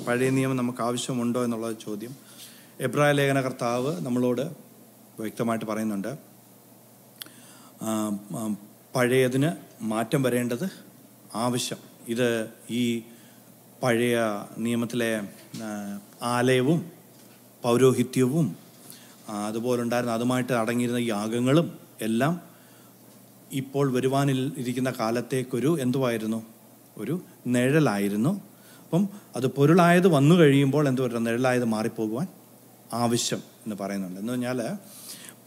പഴയ നിയമം നമുക്ക് ആവശ്യമുണ്ടോ എന്നുള്ള ചോദ്യം എബ്രായ ലേഖന കർത്താവ് നമ്മളോട് വ്യക്തമായിട്ട് പറയുന്നുണ്ട്. പഴയതിന് മാറ്റം വരേണ്ടത് ആവശ്യം. ഇത് ഈ പഴയ നിയമത്തിലെ ആലയവും പൗരോഹിത്യവും അതുപോലുണ്ടായിരുന്ന അതുമായിട്ട് അടങ്ങിയിരുന്ന യാഗങ്ങളും എല്ലാം ഇപ്പോൾ വരുവാനിൽ ഇരിക്കുന്ന കാലത്തേക്കൊരു എന്തുവായിരുന്നു? ഒരു നിഴലായിരുന്നു. അപ്പം അത് പൊരുളായത് വന്നു കഴിയുമ്പോൾ എന്ത് പറയുക? നിഴലായത് മാറിപ്പോകുവാൻ ആവശ്യം എന്ന് പറയുന്നുണ്ട്. എന്ന് പറഞ്ഞാൽ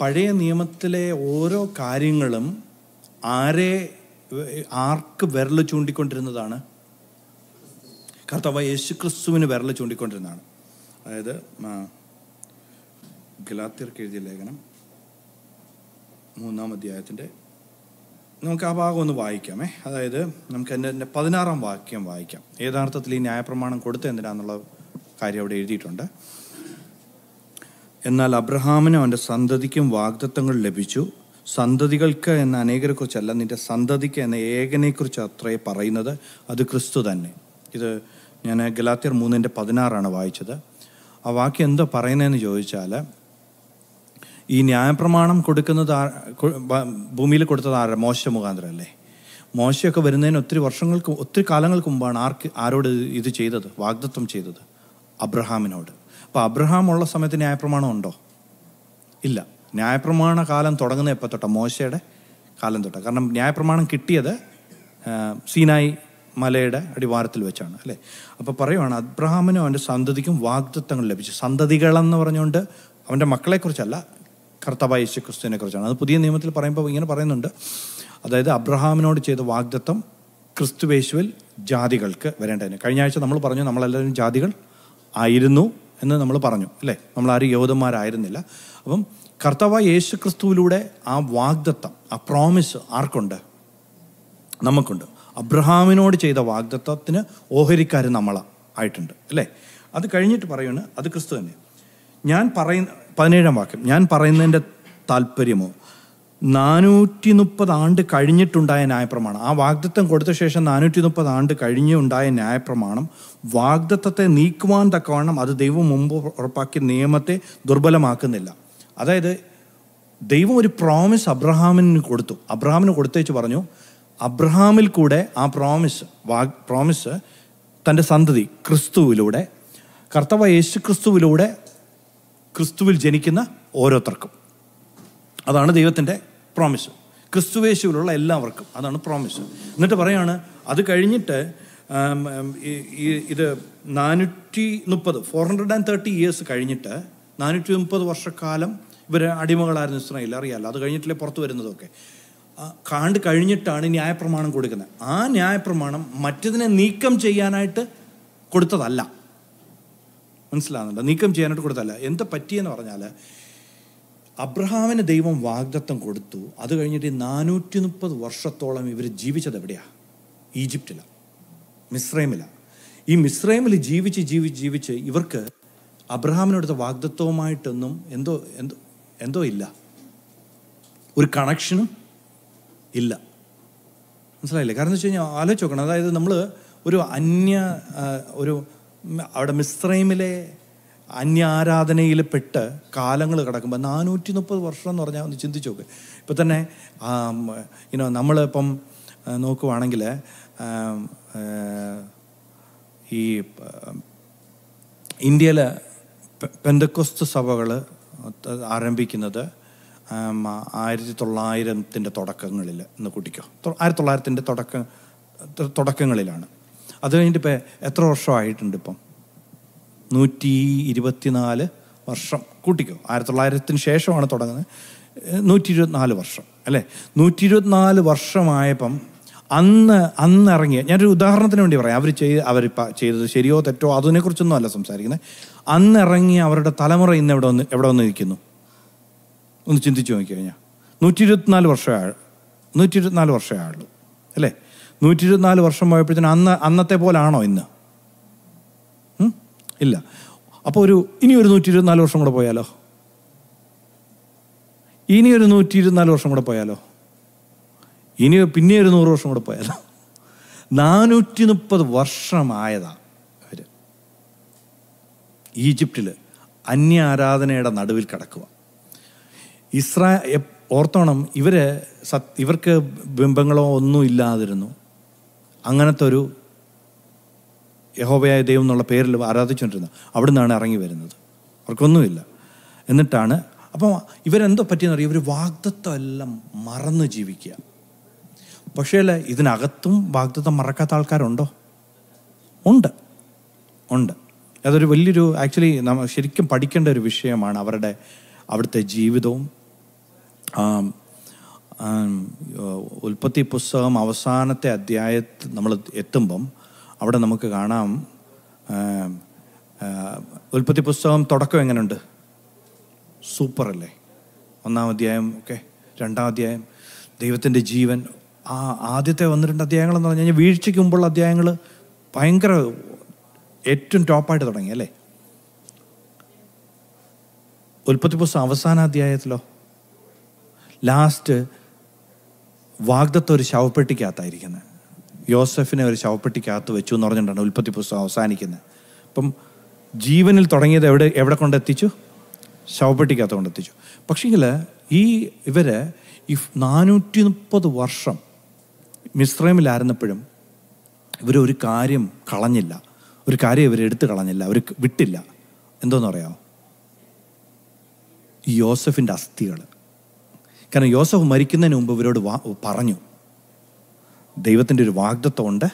പഴയ നിയമത്തിലെ ഓരോ കാര്യങ്ങളും ആർക്ക് വിരൽ ചൂണ്ടിക്കൊണ്ടിരുന്നതാണ്? കർത്താവായ യേശു ക്രിസ്തുവിന് വിരൽ ചൂണ്ടിക്കൊണ്ടിരുന്നതാണ്. അതായത് ഗലാത്യർക്ക് എഴുതിയ ലേഖനം 3-ാം അധ്യായത്തിൻ്റെ നമുക്ക് ആ ഭാഗം ഒന്ന് വായിക്കാമേ. അതായത് നമുക്ക് എൻ്റെ 16-ാം വാക്യം വായിക്കാം. യഥാർത്ഥത്തിൽ ഈ ന്യായപ്രമാണം കൊടുത്ത എന്തിനാന്നുള്ള കാര്യം അവിടെ എഴുതിയിട്ടുണ്ട്. എന്നാൽ അബ്രഹാമിനും അവൻ്റെ സന്തതിക്കും വാഗ്ദത്തങ്ങൾ ലഭിച്ചു. സന്തതികൾക്ക് എന്ന അനേകരെക്കുറിച്ചല്ല, നിന്റെ സന്തതിക്ക് എന്ന ഏകനെക്കുറിച്ച് അത്രേ പറയുന്നത്. അത് ക്രിസ്തു തന്നെ. ഇത് ഞാൻ ഗലാത്യർ 3:16 വായിച്ചത്. ആ വാക്യം എന്താ പറയുന്നതെന്ന് ചോദിച്ചാൽ, ഈ ന്യായപ്രമാണം കൊടുക്കുന്നത് ഭൂമിയിൽ കൊടുത്തത് മോശ മുഖാന്തരം അല്ലേ? മോശയൊക്കെ വരുന്നതിന് ഒത്തിരി കാലങ്ങൾക്ക് മുമ്പാണ് ആരോട് ഇത് ചെയ്തത്? വാഗ്ദത്തം ചെയ്തത് അബ്രഹാമിനോട്. അപ്പോൾ അബ്രഹാം ഉള്ള സമയത്ത് ന്യായപ്രമാണം ഉണ്ടോ? ഇല്ല. ന്യായപ്രമാണ കാലം തുടങ്ങുന്നത് എപ്പോൾ തൊട്ടാണ്? മോശയുടെ കാലം തൊട്ടാണ്. കാരണം ന്യായപ്രമാണം കിട്ടിയത് സീനായി മലയുടെ അടിവാരത്തിൽ വെച്ചാണ് അല്ലേ? അപ്പോൾ പറയുവാണ് അബ്രഹാമിനും അവൻ്റെ സന്തതിക്കും വാഗ്ദത്തങ്ങൾ ലഭിച്ചു. സന്തതികളെന്ന് പറഞ്ഞുകൊണ്ട് അവൻ്റെ മക്കളെക്കുറിച്ചല്ല, കർത്താവായ യേശു ക്രിസ്തുവിനെ കുറിച്ചാണ്. അത് പുതിയ നിയമത്തിൽ പറയുമ്പോൾ ഇങ്ങനെ പറയുന്നുണ്ട്. അതായത് അബ്രഹാമിനോട് ചെയ്ത വാഗ്ദത്തം ക്രിസ്തുയേശുവിൽ ജാതികൾക്ക് വരേണ്ടതിന്. കഴിഞ്ഞ ആഴ്ച നമ്മൾ പറഞ്ഞു നമ്മളെല്ലാവരും ജാതികൾ ആയിരുന്നു എന്ന് നമ്മൾ പറഞ്ഞു അല്ലേ? നമ്മളാരും യഹൂദന്മാരായിരുന്നില്ല. അപ്പം കർത്താവായ യേശു ക്രിസ്തുവിലൂടെ ആ വാഗ്ദത്തം, ആ പ്രോമിസ് ആർക്കുണ്ട്? നമുക്കുണ്ട്. അബ്രഹാമിനോട് ചെയ്ത വാഗ്ദത്തത്തിന് ഓഹരിക്കാർ നമ്മളായിട്ടുണ്ട് അല്ലേ? അത് കഴിഞ്ഞിട്ട് പറയുന്നു അത് ക്രിസ്തു തന്നെ. 17-ാം വാക്യം, ഞാൻ പറയുന്നതിൻ്റെ താല്പര്യമോ 430 ആണ്ട് കഴിഞ്ഞിട്ടുണ്ടായ ന്യായപ്രമാണം. ആ വാഗ്ദത്തം കൊടുത്ത ശേഷം 430 ആണ്ട് കഴിഞ്ഞുണ്ടായ ന്യായപ്രമാണം വാഗ്ദത്തത്തെ നീക്കുവാൻ തക്കവണ്ണം അത് ദൈവം മുമ്പ് ഉറപ്പാക്കിയ നിയമത്തെ ദുർബലമാക്കുന്നില്ല. അതായത് ദൈവം ഒരു പ്രോമിസ് അബ്രഹാമിന് കൊടുത്തു. അബ്രഹാമിന് കൊടുത്തേച്ച് പറഞ്ഞു, അബ്രഹാമിൽ കൂടെ ആ പ്രോമിസ് തൻ്റെ സന്തതി ക്രിസ്തുവിലൂടെ, കർത്താവായ യേശു ക്രിസ്തുവിലൂടെ, ക്രിസ്തുവിൽ ജനിക്കുന്ന ഓരോരുത്തർക്കും. അതാണ് ദൈവത്തിൻ്റെ പ്രോമിസ്. ക്രിസ്തുവേശുവിലുള്ള എല്ലാവർക്കും അതാണ് പ്രോമിസ്. എന്നിട്ട് പറയാണ് അത് കഴിഞ്ഞിട്ട് ഇത് 430 ഇയേഴ്സ് കഴിഞ്ഞിട്ട് 430 വർഷക്കാലം ഇവർ അടിമകളായിരുന്നു ഇസ്രായേൽ, അറിയാമല്ലോ. അത് കഴിഞ്ഞിട്ടില്ലേ പുറത്ത് വരുന്നതൊക്കെ. കഴിഞ്ഞിട്ടാണ് ന്യായപ്രമാണം കൊടുക്കുന്നത്. ആ ന്യായപ്രമാണം മറ്റതിനെ നീക്കം ചെയ്യാനായിട്ട് കൊടുത്തതല്ല. മനസ്സിലാകുന്നുണ്ടോ? നീക്കം ചെയ്യാനായിട്ട് കൊടുത്തതല്ല. എന്താ പറ്റിയെന്ന് പറഞ്ഞാൽ അബ്രഹാമിന് ദൈവം വാഗ്ദത്തം കൊടുത്തു. അത് കഴിഞ്ഞിട്ട് 430 വർഷത്തോളം ഇവർ ജീവിച്ചത് എവിടെയാണ്? ഈജിപ്തിലാണ്, മിസ്രൈമിലാണ്. ഈ മിസ്രൈമിൽ ജീവിച്ച് ഇവർക്ക് അബ്രഹാമിനടുത്ത വാഗ്ദത്തവുമായിട്ടൊന്നും എന്തോ ഇല്ല, ഒരു കണക്ഷനും ഇല്ല. മനസ്സിലായില്ലേ? കാരണം എന്ന് വെച്ച് കഴിഞ്ഞാൽ ആലോചിച്ച് നോക്കണം. അതായത് നമ്മൾ അവിടെ മിസ്രൈമിലെ അന്യാരാധനയിൽ പെട്ട് കാലങ്ങൾ കിടക്കുമ്പോൾ 430 വർഷം എന്ന് പറഞ്ഞാൽ ഒന്ന് ചിന്തിച്ച് നോക്ക്. ഇപ്പം തന്നെ നമ്മളിപ്പം നോക്കുവാണെങ്കിൽ ഈ ഇന്ത്യയിൽ പെന്തക്കോസ്ത് സഭകൾ ആരംഭിക്കുന്നത് 1900-ൻ്റെ തുടക്കങ്ങളിൽ എന്ന് കൂട്ടിക്കോ. 1900-ൻ്റെ തുടക്കങ്ങളിലാണ്. അത് കഴിഞ്ഞിട്ട് ഇപ്പം എത്ര വർഷമായിട്ടുണ്ട്? ഇപ്പം 124 വർഷം കൂട്ടിക്കോ. 1900-ന് ശേഷമാണ് തുടങ്ങുന്നത്. 124 വർഷം അല്ലേ? 124 വർഷമായപ്പം അന്ന് ഇറങ്ങിയ, ഞാനൊരു ഉദാഹരണത്തിന് വേണ്ടി പറയാം. അവർ ചെയ്തത് ശരിയോ തെറ്റോ അതിനെക്കുറിച്ചൊന്നും അല്ല സംസാരിക്കുന്നത്. അന്ന് ഇറങ്ങിയ അവരുടെ തലമുറ ഇന്ന് എവിടെ വന്ന് നിൽക്കുന്നു? ഒന്ന് ചിന്തിച്ച് നോക്കിക്കഴിഞ്ഞാൽ 124 വർഷമേ ആയുള്ളൂ അല്ലേ? 124 വർഷം പോയപ്പോഴത്തേന് അന്നത്തെ പോലാണോ ഇന്ന്? ഇല്ല. അപ്പോൾ ഇനി ഒരു 124 വർഷം കൂടെ പോയാലോ? ഇനി ഒരു 124 വർഷം കൂടെ പോയാലോ? പിന്നെ ഒരു 100 വർഷം കൂടെ പോയാലോ? 430 വർഷമായതാ അവർ. ഈജിപ്തിൽ അന്യ ആരാധനയുടെ നടുവിൽ കിടക്കുക. ഓർത്തോണം, ഇവർക്ക് ബിംബങ്ങളോ ഒന്നും ഇല്ലാതിരുന്നു. അങ്ങനത്തെ ഒരു യഹോവയായ ദൈവം എന്നുള്ള പേരിൽ ആരാധിച്ചുകൊണ്ടിരുന്നത്. അവിടെ നിന്നാണ് ഇറങ്ങി വരുന്നത്. അവർക്കൊന്നുമില്ല. എന്നിട്ടാണ് അപ്പം ഇവരെന്തോ പറ്റിയെന്ന് അറിയാം, ഇവർ വാഗ്ദത്തം എല്ലാം മറന്ന് ജീവിക്കുക. പക്ഷേ ഇതിനകത്തും വാഗ്ദത്തം മറക്കാത്ത ആൾക്കാരുണ്ടോ? ഉണ്ട്. അതൊരു വലിയൊരു ആക്ച്വലി നമ്മൾ ശരിക്കും പഠിക്കേണ്ട ഒരു വിഷയമാണ്. അവിടുത്തെ ജീവിതവും. ഉൽപ്പത്തി പുസ്തകം അവസാനത്തെ അധ്യായത്തിൽ നമ്മൾ എത്തുമ്പം അവിടെ നമുക്ക് കാണാം, ഉൽപ്പത്തി പുസ്തകം തുടക്കം എങ്ങനെയുണ്ട്? സൂപ്പറല്ലേ? 1-ാം അധ്യായം ഒക്കെ, 2-ാം അധ്യായം ദൈവത്തിൻ്റെ ജീവൻ. ആദ്യത്തെ 1-2 അധ്യായങ്ങളെന്ന് പറഞ്ഞു കഴിഞ്ഞാൽ വീഴ്ചയ്ക്ക് മുമ്പുള്ള അധ്യായങ്ങൾ ഭയങ്കര ഏറ്റവും ടോപ്പായിട്ട് തുടങ്ങി അല്ലേ? ഉൽപ്പത്തി പുസ്തകം അവസാന അധ്യായത്തിലോ ലാസ്റ്റ് വാഗ്ദത്തം ഒരു ശവപ്പെട്ടിക്കകത്തായിരിക്കുന്നത്. യോസെഫിനെ ഒരു ശവപ്പെട്ടിക്കകത്ത് വെച്ചു എന്ന് പറഞ്ഞിട്ടാണ് ഉൽപ്പത്തി പുസ്തകം അവസാനിക്കുന്നത്. അപ്പം ജീവനിൽ തുടങ്ങിയത് എവിടെ കൊണ്ടെത്തിച്ചു? ശവപ്പെട്ടിക്കകത്ത് കൊണ്ടെത്തിച്ചു. പക്ഷേങ്കിൽ ഇവർ 430 വർഷം മിസ്രൈമിലായിരുന്നപ്പോഴും ഇവരൊരു കാര്യം കളഞ്ഞില്ല, ഒരു കാര്യം ഇവർ എടുത്തു കളഞ്ഞില്ല, അവർ വിട്ടില്ല. എന്തോന്ന് പറയാമോ? ഈ യോസെഫിൻ്റെ അസ്ഥികൾ. കാരണം യോസഫ് മരിക്കുന്നതിന് മുമ്പ് ഇവരോട് പറഞ്ഞു, ദൈവത്തിൻ്റെ ഒരു വാഗ്ദത്തമുണ്ട്,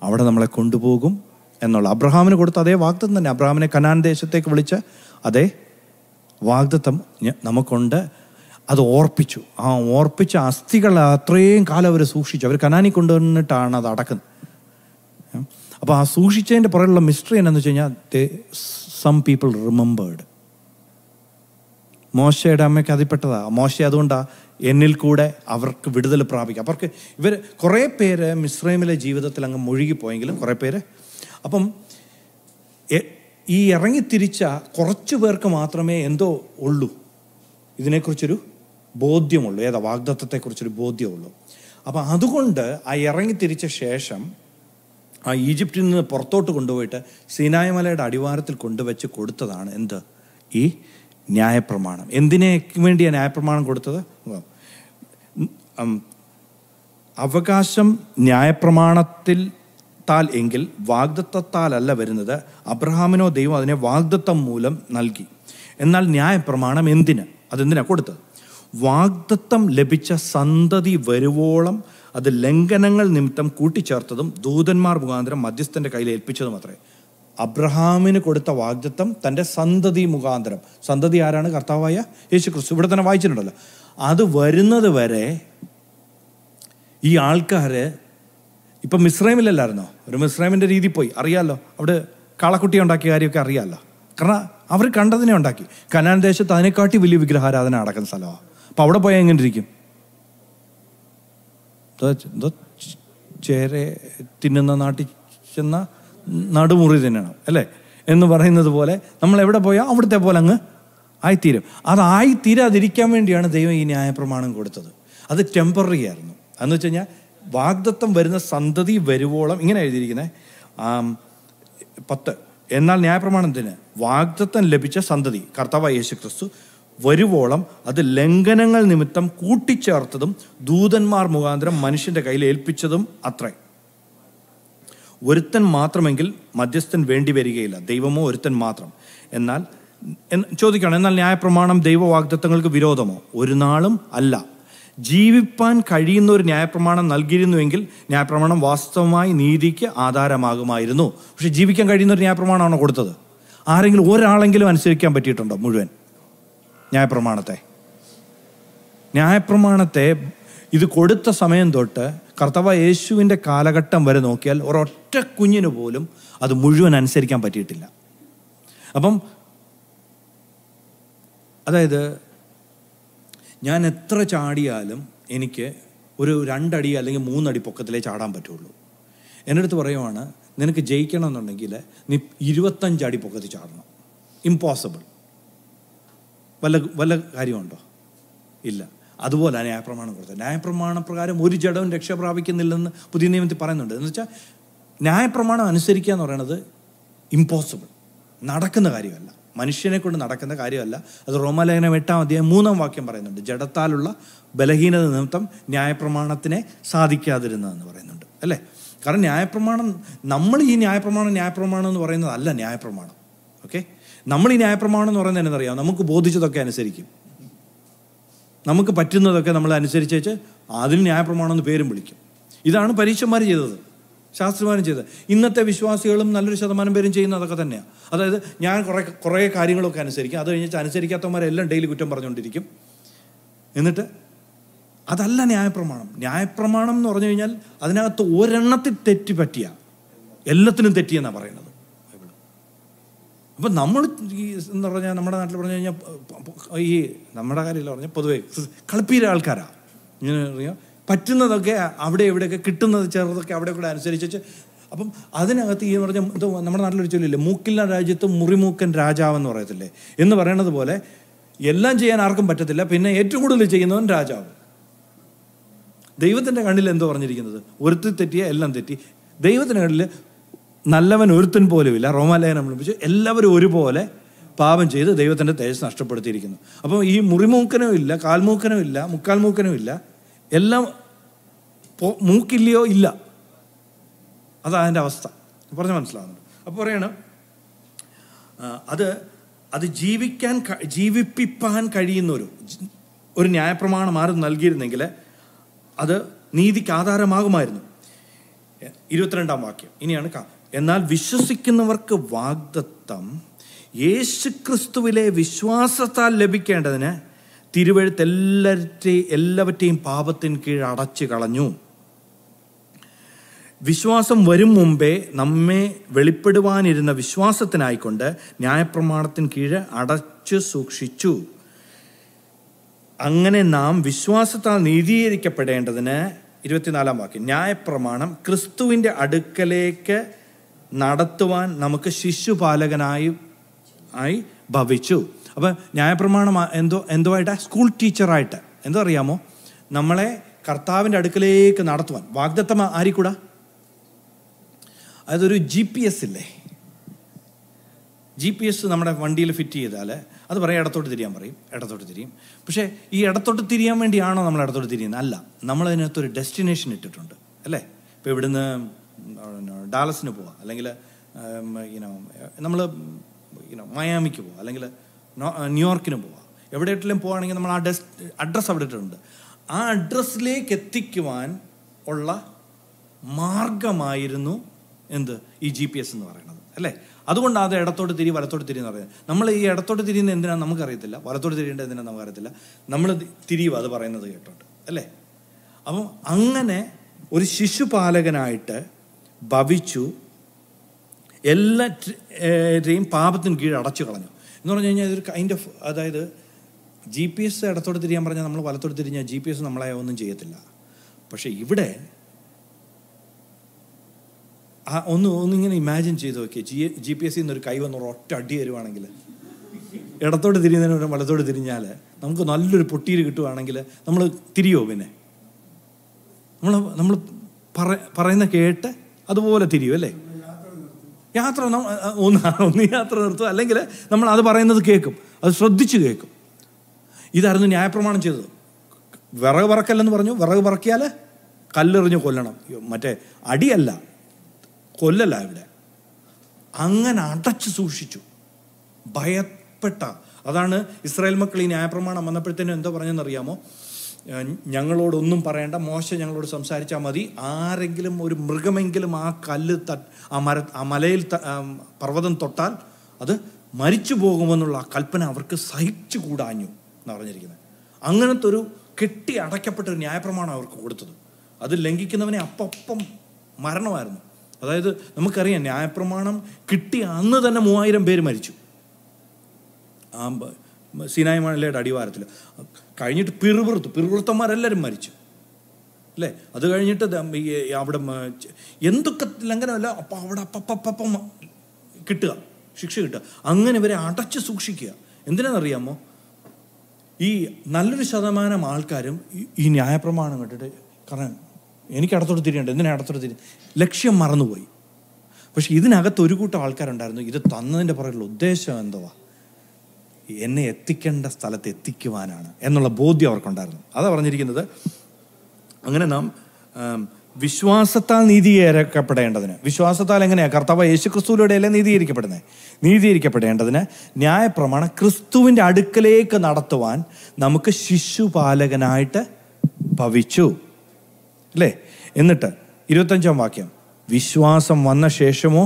അവിടെ നമ്മളെ കൊണ്ടുപോകും എന്നുള്ള. അബ്രഹാമിന് കൊടുത്ത അതേ വാഗ്ദത്തം തന്നെ, അബ്രഹാമിനെ കനാൻ ദേശത്തേക്ക് വിളിച്ച അതേ വാഗ്ദത്തം നമുക്കുണ്ട്. അത് ഓർപ്പിച്ചു. ഓർപ്പിച്ച അസ്ഥികൾ അത്രയും കാലം അവർ സൂക്ഷിച്ചു. അവർ കനാനി കൊണ്ടുവന്നിട്ടാണ് അത് അടക്കുന്നത്. അപ്പോൾ ആ സൂക്ഷിച്ചതിൻ്റെ പുറകിലുള്ള മിസ്റ്ററി എന്താണെന്ന് വെച്ച് കഴിഞ്ഞാൽ സം പീപ്പിൾ റിമെമ്പേർഡ്. മോശയുടെ അമ്മയ്ക്ക് അതിൽപ്പെട്ടതാ. മോശ അതുകൊണ്ടാണ് എന്നിൽ കൂടെ അവർക്ക് വിടുതൽ പ്രാപിക്കുക. അവർക്ക് കുറേ പേര് മിസ്രൈമിലെ ജീവിതത്തിൽ അങ്ങ് മുഴുകിപ്പോയെങ്കിലും കുറേ പേര്. അപ്പം ഈ ഇറങ്ങിത്തിരിച്ച കുറച്ച് പേർക്ക് മാത്രമേ എന്തോ ഉള്ളൂ, ഇതിനെക്കുറിച്ചൊരു ബോധ്യമുള്ളൂ. ഏതാ? വാഗ്ദത്തത്തെക്കുറിച്ചൊരു ബോധ്യമുള്ളൂ. അപ്പം അതുകൊണ്ട് ആ ഇറങ്ങിത്തിരിച്ച ശേഷം ആ ഈജിപ്തിൽ നിന്ന് പുറത്തോട്ട് കൊണ്ടുപോയിട്ട് സീനായ് മലയുടെ അടിവാരത്തിൽ കൊണ്ടുവച്ച് കൊടുത്തതാണ് എന്ത്? ഈ ന്യായപ്രമാണം. എന്തിനു വേണ്ടിയാണ് ന്യായപ്രമാണം കൊടുത്തത്? അവകാശം ന്യായപ്രമാണത്തിൽ എങ്കിൽ വാഗ്ദത്തത്താലല്ല വരുന്നത്. അബ്രഹാമിനോ ദൈവം അതിനെ വാഗ്ദത്തം മൂലം നൽകി. എന്നാൽ ന്യായപ്രമാണം അതെന്തിനാ കൊടുത്തത്? വാഗ്ദത്തം ലഭിച്ച സന്തതി വരുവോളം അത് ലംഘനങ്ങൾ നിമിത്തം കൂട്ടിച്ചേർത്തതും ദൂതന്മാർ മുഖാന്തരം മധ്യസ്ഥൻ്റെ കയ്യിൽ ഏൽപ്പിച്ചതും അത്രേ. അബ്രഹാമിന് കൊടുത്ത വാഗ്ദത്തം തൻ്റെ സന്തതി മുഖാന്തരം. സന്തതി ആരാണ്? കർത്താവായ യേശു ക്രിസ്തു. ഇവിടെ തന്നെ വായിച്ചിട്ടുണ്ടല്ലോ. അത് വരുന്നത് വരെ ഈ ആൾക്കാർ ഇപ്പം മിസ്രൈമിലല്ലായിരുന്നോ? ഒരു മിസ്രൈമിൻ്റെ രീതി പോയി. അറിയാമല്ലോ, അവിടെ കാളക്കുട്ടിയെ ഉണ്ടാക്കിയ കാര്യമൊക്കെ അറിയാമല്ലോ. കാരണം അവർ കണ്ടതിനെ ഉണ്ടാക്കി. കനാൻ ദേശത്ത് അതിനെക്കാട്ടി വലിയ വിഗ്രഹാരാധന നടക്കുന്ന സ്ഥലമാണ്. അപ്പം അവിടെ പോയാൽ എങ്ങനെ ഇരിക്കും? ചേരെ തിന്നുന്ന നാട്ടിൽ ചെന്ന നടുമുറി തിന്നണം അല്ലേ എന്ന് പറയുന്നത് പോലെ നമ്മൾ എവിടെ പോയാൽ അവിടുത്തെ പോലെ അങ്ങ് ആയിത്തീരും. അതായിത്തീരാതിരിക്കാൻ വേണ്ടിയാണ് ദൈവം ഈ ന്യായപ്രമാണം കൊടുത്തത്. അത് ടെമ്പററി ആയിരുന്നു. അതെന്ന് വെച്ച് കഴിഞ്ഞാൽ വാഗ്ദത്തം വരുന്ന സന്തതി വരുവോളം, ഇങ്ങനെ എഴുതിയിരിക്കുന്നത് 10. എന്നാൽ ന്യായപ്രമാണത്തിന് വാഗ്ദത്തം ലഭിച്ച സന്തതി കർത്താവായ യേശു ക്രിസ്തു വരുവോളം അത് ലംഘനങ്ങൾ നിമിത്തം കൂട്ടിച്ചേർത്തതും ദൂതന്മാർ മുഖാന്തരം മനുഷ്യൻ്റെ കയ്യിൽ ഏൽപ്പിച്ചതും അത്രേ. ഒരുത്തൻ മാത്രമെങ്കിൽ മധ്യസ്ഥൻ വേണ്ടി വരികയില്ല, ദൈവമോ ഒരുത്തൻ മാത്രം. എന്നാൽ ന്യായപ്രമാണം ദൈവവാഗ്ദത്തങ്ങൾക്ക് വിരോധമോ? ഒരു നാളും അല്ല. ജീവിപ്പാൻ കഴിയുന്ന ഒരു ന്യായപ്രമാണം നൽകിയിരുന്നുവെങ്കിൽ ന്യായപ്രമാണം വാസ്തവമായി നീതിക്ക് ആധാരമാകുമായിരുന്നു. പക്ഷെ ജീവിക്കാൻ കഴിയുന്ന ഒരു ന്യായപ്രമാണമാണോ കൊടുത്തത്? ആരെങ്കിലും ഒരാളെങ്കിലും അനുസരിക്കാൻ പറ്റിയിട്ടുണ്ടോ മുഴുവൻ ന്യായപ്രമാണത്തെ ഇത് കൊടുത്ത സമയം തൊട്ട് കർത്താവ് യേശുവിൻ്റെ കാലഘട്ടം വരെ നോക്കിയാൽ ഒരൊറ്റ കുഞ്ഞിന് പോലും അത് മുഴുവൻ അനുസരിക്കാൻ പറ്റിയിട്ടില്ല. അപ്പം അതായത് ഞാൻ എത്ര ചാടിയാലും എനിക്ക് ഒരു 2 അടി അല്ലെങ്കിൽ 3 അടി പൊക്കത്തിലേ ചാടാൻ പറ്റുള്ളൂ. എൻ്റെ അടുത്ത് പറയുവാണ്, നിനക്ക് ജയിക്കണമെന്നുണ്ടെങ്കിൽ നീ 25 അടി പൊക്കത്തിൽ ചാടണം. ഇമ്പോസിബിൾ. വല്ല കാര്യമുണ്ടോ? ഇല്ല. അതുപോലെ ന്യായപ്രമാണം കൊടുത്തത്. ന്യായപ്രമാണ പ്രകാരം ഒരു ജഡവും രക്ഷ പ്രാപിക്കുന്നില്ലെന്ന് പുതിയ നിയമത്തിൽ പറയുന്നുണ്ട്. എന്ന് വെച്ചാൽ ന്യായപ്രമാണം അനുസരിക്കുക എന്ന് പറയുന്നത് ഇമ്പോസിബിൾ. നടക്കുന്ന കാര്യമല്ല, മനുഷ്യനെ കൊണ്ട് നടക്കുന്ന കാര്യമല്ല. അത് റോമാലേഖനം 8-ാം അധ്യായം 3-ാം വാക്യം പറയുന്നുണ്ട്. ജഡത്താലുള്ള ബലഹീനത നിമിത്തം ന്യായപ്രമാണത്തിനെ സാധിക്കാതിരുന്നതെന്ന് പറയുന്നുണ്ട്, അല്ലേ? കാരണം ന്യായപ്രമാണം, നമ്മൾ ഈ ന്യായപ്രമാണം എന്ന് പറയുന്നത് അല്ല ന്യായപ്രമാണം. ഓക്കെ, നമ്മൾ ഈ ന്യായപ്രമാണം എന്ന് പറയുന്നത് എന്നറിയാം, നമുക്ക് ബോധിച്ചതൊക്കെ അനുസരിക്കും, നമുക്ക് പറ്റുന്നതൊക്കെ നമ്മൾ അനുസരിച്ച് അതിന് ന്യായപ്രമാണം എന്ന് പേരും വിളിക്കും. ഇതാണ് പരീക്ഷന്മാർ ചെയ്തത്, ശാസ്ത്രമാരും ചെയ്തത്. ഇന്നത്തെ വിശ്വാസികളും നല്ലൊരു ശതമാനം പേരും ചെയ്യുന്ന അതൊക്കെ തന്നെയാണ്. അതായത് ഞാൻ കുറേ കാര്യങ്ങളൊക്കെ അനുസരിക്കും, അത് കഴിഞ്ഞിട്ട് അനുസരിക്കാത്തവന്മാരെല്ലാം ഡെയിലി കുറ്റം പറഞ്ഞുകൊണ്ടിരിക്കും. എന്നിട്ട് അതല്ല ന്യായപ്രമാണം. ന്യായപ്രമാണം എന്ന് പറഞ്ഞു കഴിഞ്ഞാൽ അതിനകത്ത് ഒരെണ്ണത്തിൽ തെറ്റി പറ്റിയ എല്ലാത്തിനും തെറ്റിയെന്നാണ് പറയുന്നത്. അപ്പം നമ്മൾ ഈ എന്ന് പറഞ്ഞാൽ നമ്മുടെ നാട്ടിൽ പറഞ്ഞു കഴിഞ്ഞാൽ ഈ നമ്മുടെ കാര്യമില്ല പറഞ്ഞാൽ പൊതുവെ കളിപ്പീര ആൾക്കാരാണ്. ഇങ്ങനെ അറിയാം, പറ്റുന്നതൊക്കെ അവിടെ എവിടെയൊക്കെ കിട്ടുന്നത് ചെറുതൊക്കെ അവിടെ കൂടെ അനുസരിച്ച്. അപ്പം അതിനകത്ത് ഈ പറഞ്ഞ നമ്മുടെ നാട്ടിലൊരു ചൊല്ലില്ലേ, മൂക്കില്ല രാജ്യത്ത് മുറിമൂക്കൻ രാജാവെന്ന് പറയത്തില്ലേ എന്ന് പറയണത് പോലെ എല്ലാം ചെയ്യാൻ ആർക്കും പറ്റത്തില്ല, പിന്നെ ഏറ്റവും കൂടുതൽ ചെയ്യുന്നവൻ രാജാവ്. ദൈവത്തിൻ്റെ കണ്ണിൽ എന്തോ പറഞ്ഞിരിക്കുന്നത്, ഒരുത്തിൽ തെറ്റിയ എല്ലാം തെറ്റി. ദൈവത്തിൻ്റെ കണ്ണിൽ നല്ലവൻ ഒരുത്തൻ പോലും ഇല്ല. റോമാലേഖനം വിളിപ്പിച്ച് എല്ലാവരും ഒരുപോലെ പാപം ചെയ്ത് ദൈവത്തിൻ്റെ തേജസ് നഷ്ടപ്പെടുത്തിയിരിക്കുന്നു. അപ്പം ഈ മുറിമൂക്കനും ഇല്ല, കാൽമൂക്കനും ഇല്ല, മുക്കാൽ മൂക്കനും ഇല്ല, എല്ലാം മൂക്കില്ലയോ ഇല്ല. അതാ അതിൻ്റെ അവസ്ഥ പറഞ്ഞ് മനസ്സിലാവുന്നുണ്ട്. അപ്പോൾ പറയണം അത് ജീവിപ്പിപ്പാൻ കഴിയുന്ന ഒരു ന്യായപ്രമാണം ആരും നൽകിയിരുന്നെങ്കിൽ അത് നീതിക്ക് ആധാരമാകുമായിരുന്നു. 22-ാം വാക്യം ഇനിയാണ്. എന്നാൽ വിശ്വസിക്കുന്നവർക്ക് വാഗ്ദത്തം യേശുക്രിസ്തുവിലെ വിശ്വാസത്താൽ ലഭിക്കേണ്ടതിന് തിരുവെഴുത്ത് എല്ലാവറ്റെയും പാപത്തിന് കീഴ് അടച്ചു കളഞ്ഞു. വിശ്വാസം വരും മുമ്പേ നമ്മെ വെളിപ്പെടുവാനിരുന്ന വിശ്വാസത്തിനായിക്കൊണ്ട് ന്യായപ്രമാണത്തിന് കീഴ് അടച്ചു സൂക്ഷിച്ചു. അങ്ങനെ നാം വിശ്വാസത്താൽ നീതീകരിക്കപ്പെടേണ്ടതിന് 24-ാം വാക്യം ന്യായപ്രമാണം ക്രിസ്തുവിൻ്റെ അടുക്കലേക്ക് നടത്തുവാൻ നമുക്ക് ശിശുപാലകനായി ഭവിച്ചു. അപ്പം ന്യായപ്രമാണം എന്തോ ആയിട്ട് സ്കൂൾ ടീച്ചറായിട്ട് എന്തോ അറിയാമോ, നമ്മളെ കർത്താവിൻ്റെ അടുക്കലേക്ക് നടത്തുവാൻ വാഗ്ദത്തം ആരിക്കൂടാ. അതൊരു GPS ഇല്ലേ, GPS നമ്മുടെ വണ്ടിയിൽ ഫിറ്റ് ചെയ്താൽ അത് പറയും ഇടത്തോട്ട് തിരിയാൻ പറയും, ഇടത്തോട്ട് തിരിയും. പക്ഷേ ഈ ഇടത്തോട്ട് തിരിയാൻ വേണ്ടിയാണോ നമ്മൾ ഇടത്തോട്ട് തിരിയുന്നത്? അല്ല, നമ്മളതിനകത്തൊരു ഡെസ്റ്റിനേഷൻ ഇട്ടിട്ടുണ്ട്, അല്ലേ? ഇപ്പോൾ ഇവിടുന്ന് ഡാലസിന് പോവാം, അല്ലെങ്കിൽ നമ്മൾ മയാമിക്ക് പോവാം, അല്ലെങ്കിൽ ന്യൂയോർക്കിന് പോവാം. എവിടെയെങ്കിലും പോവുകയാണെങ്കിൽ നമ്മൾ ആ അഡ്രസ്സ് അവിടെ ഇട്ടിട്ടുണ്ട്. ആ അഡ്രസ്സിലേക്ക് എത്തിക്കുവാൻ ഉള്ള മാർഗമായിരുന്നു എന്ത് ഈ GPS എന്ന് പറയുന്നത്, അല്ലേ? അതുകൊണ്ട് അത് ഇടത്തോട്ട് തിരി വലത്തോട്ട് തിരി എന്ന് പറയുന്നത്. നമ്മൾ ഈ ഇടത്തോട്ട് തിരിയുന്നത് എന്തിനാണ് നമുക്കറിയത്തില്ല, വലത്തോട്ട് തിരിയേണ്ടത് എന്തിനാണ് നമുക്കറിയത്തില്ല. നമ്മൾ തിരിയുക അത് പറയുന്നത് കേട്ടോണ്ട്, അല്ലേ? അപ്പം അങ്ങനെ ഒരു ശിശുപാലകനായിട്ട് ഭവിച്ചു, എല്ലാറ്റെയും പാപത്തിന് കീഴ് അടച്ചു കളഞ്ഞു എന്ന് പറഞ്ഞു കഴിഞ്ഞാൽ ഇതൊരു കൈൻഡ് ഓഫ്, അതായത് GPS ഇടത്തോട്ട് തിരിയാൻ പറഞ്ഞാൽ നമ്മൾ വലത്തോട്ട് തിരിഞ്ഞാൽ GPS നമ്മളെ ഒന്നും ചെയ്യത്തില്ല. പക്ഷെ ഇവിടെ ഒന്നിങ്ങനെ ഇമാജിൻ ചെയ്ത് നോക്കിയേ, GPS എന്നൊരു കൈ വന്ന് ഒറ്റ അടി തരുവാണെങ്കിൽ, ഇടത്തോട്ട് തിരിയുന്നതിന് വലത്തോട്ട് തിരിഞ്ഞാൽ നമുക്ക് നല്ലൊരു പൊട്ടീര് കിട്ടുവാണെങ്കിൽ നമ്മൾ തിരിയോ? പിന്നെ നമ്മൾ പറയുന്ന കേട്ട് അതുപോലെ തിരിയും, അല്ലേ? യാത്ര ഒന്ന് യാത്ര നിർത്തും, അല്ലെങ്കിൽ നമ്മൾ അത് പറയുന്നത് കേൾക്കും, അത് ശ്രദ്ധിച്ച് കേൾക്കും. ഇതായിരുന്നു ന്യായപ്രമാണം ചെയ്തത്. വിറക് പറക്കല്ലെന്ന് പറഞ്ഞു, വിറക് പറക്കിയാൽ കല്ലെറിഞ്ഞ് കൊല്ലണം. മറ്റേ അടിയല്ല, കൊല്ലല്ല ഇവിടെ. അങ്ങനെ അടച്ചു സൂക്ഷിച്ചു, ഭയപ്പെട്ട. അതാണ് ഇസ്രായേൽ മക്കൾ ഈ ന്യായപ്രമാണം വന്നപ്പോഴത്തേനും എന്തോ പറഞ്ഞെന്നറിയാമോ? ഞങ്ങളോടൊന്നും പറയേണ്ട, മോശ ഞങ്ങളോട് സംസാരിച്ചാൽ മതി. ആരെങ്കിലും ഒരു മൃഗമെങ്കിലും ആ കല്ല് ആ മലയിൽ പർവ്വതം തൊട്ടാൽ അത് മരിച്ചു പോകുമെന്നുള്ള കൽപ്പന അവർക്ക് സഹിച്ചു കൂടാഞ്ഞു എന്നാണ് പറഞ്ഞിരിക്കുന്നത്. അങ്ങനത്തെ ഒരു കെട്ടി അടയ്ക്കപ്പെട്ട ഒരു ന്യായപ്രമാണം അവർക്ക് കൊടുത്തത്. അത് ലംഘിക്കുന്നവനെ അപ്പം മരണമായിരുന്നു. അതായത് നമുക്കറിയാം, ന്യായപ്രമാണം കിട്ടിയ അന്ന് തന്നെ 3000 പേര് മരിച്ചു ആ സീനായി മലയുടെ അടിവാരത്തിൽ. കഴിഞ്ഞിട്ട് പിറുപിറുത്തന്മാരെല്ലാവരും മരിച്ചു, അല്ലേ? അത് കഴിഞ്ഞിട്ട് അവിടെ എന്തൊക്കെ ലംഘനമല്ല, അപ്പം അവിടെ അപ്പം കിട്ടുക, ശിക്ഷ കിട്ടുക. അങ്ങനെ ഇവരെ അടച്ചു സൂക്ഷിക്കുക. എന്തിനാണെന്നറിയാമോ? ഈ നല്ലൊരു ശതമാനം ആൾക്കാരും ഈ ന്യായപ്രമാണം കേട്ടിട്ട്, കാരണം എനിക്ക് ഇടത്തോട്ട് തിരിയണ്ട, എന്തിനാ ഇടത്തോട്ട് തിരി, ലക്ഷ്യം മറന്നുപോയി. പക്ഷെ ഇതിനകത്ത് ഒരു കൂട്ടം ആൾക്കാരുണ്ടായിരുന്നു, ഇത് തന്നതിൻ്റെ പുറകിലുള്ള ഉദ്ദേശം എന്തുവാ, എന്നെ എത്തിക്കേണ്ട സ്ഥലത്ത് എത്തിക്കുവാനാണ് എന്നുള്ള ബോധ്യം അവർക്കുണ്ടായിരുന്നു. അതാ പറഞ്ഞിരിക്കുന്നത്. അങ്ങനെ നാം വിശ്വാസത്താൽ നീതീകരിക്കപ്പെടേണ്ടതിന്, വിശ്വാസത്താൽ എങ്ങനെയാണ് കർത്താവ് യേശുക്രിസ്തുവിലൂടെയല്ലേ നീതീകരിക്കപ്പെടേണ്ടതിന് ന്യായപ്രമാണം ക്രിസ്തുവിൻ്റെ അടുക്കലേക്ക് നടത്തുവാൻ നമുക്ക് ശിശുപാലകനായിട്ട് ഭവിച്ചു, അല്ലേ? എന്നിട്ട് 25-ാം വാക്യം, വിശ്വാസം വന്ന ശേഷമോ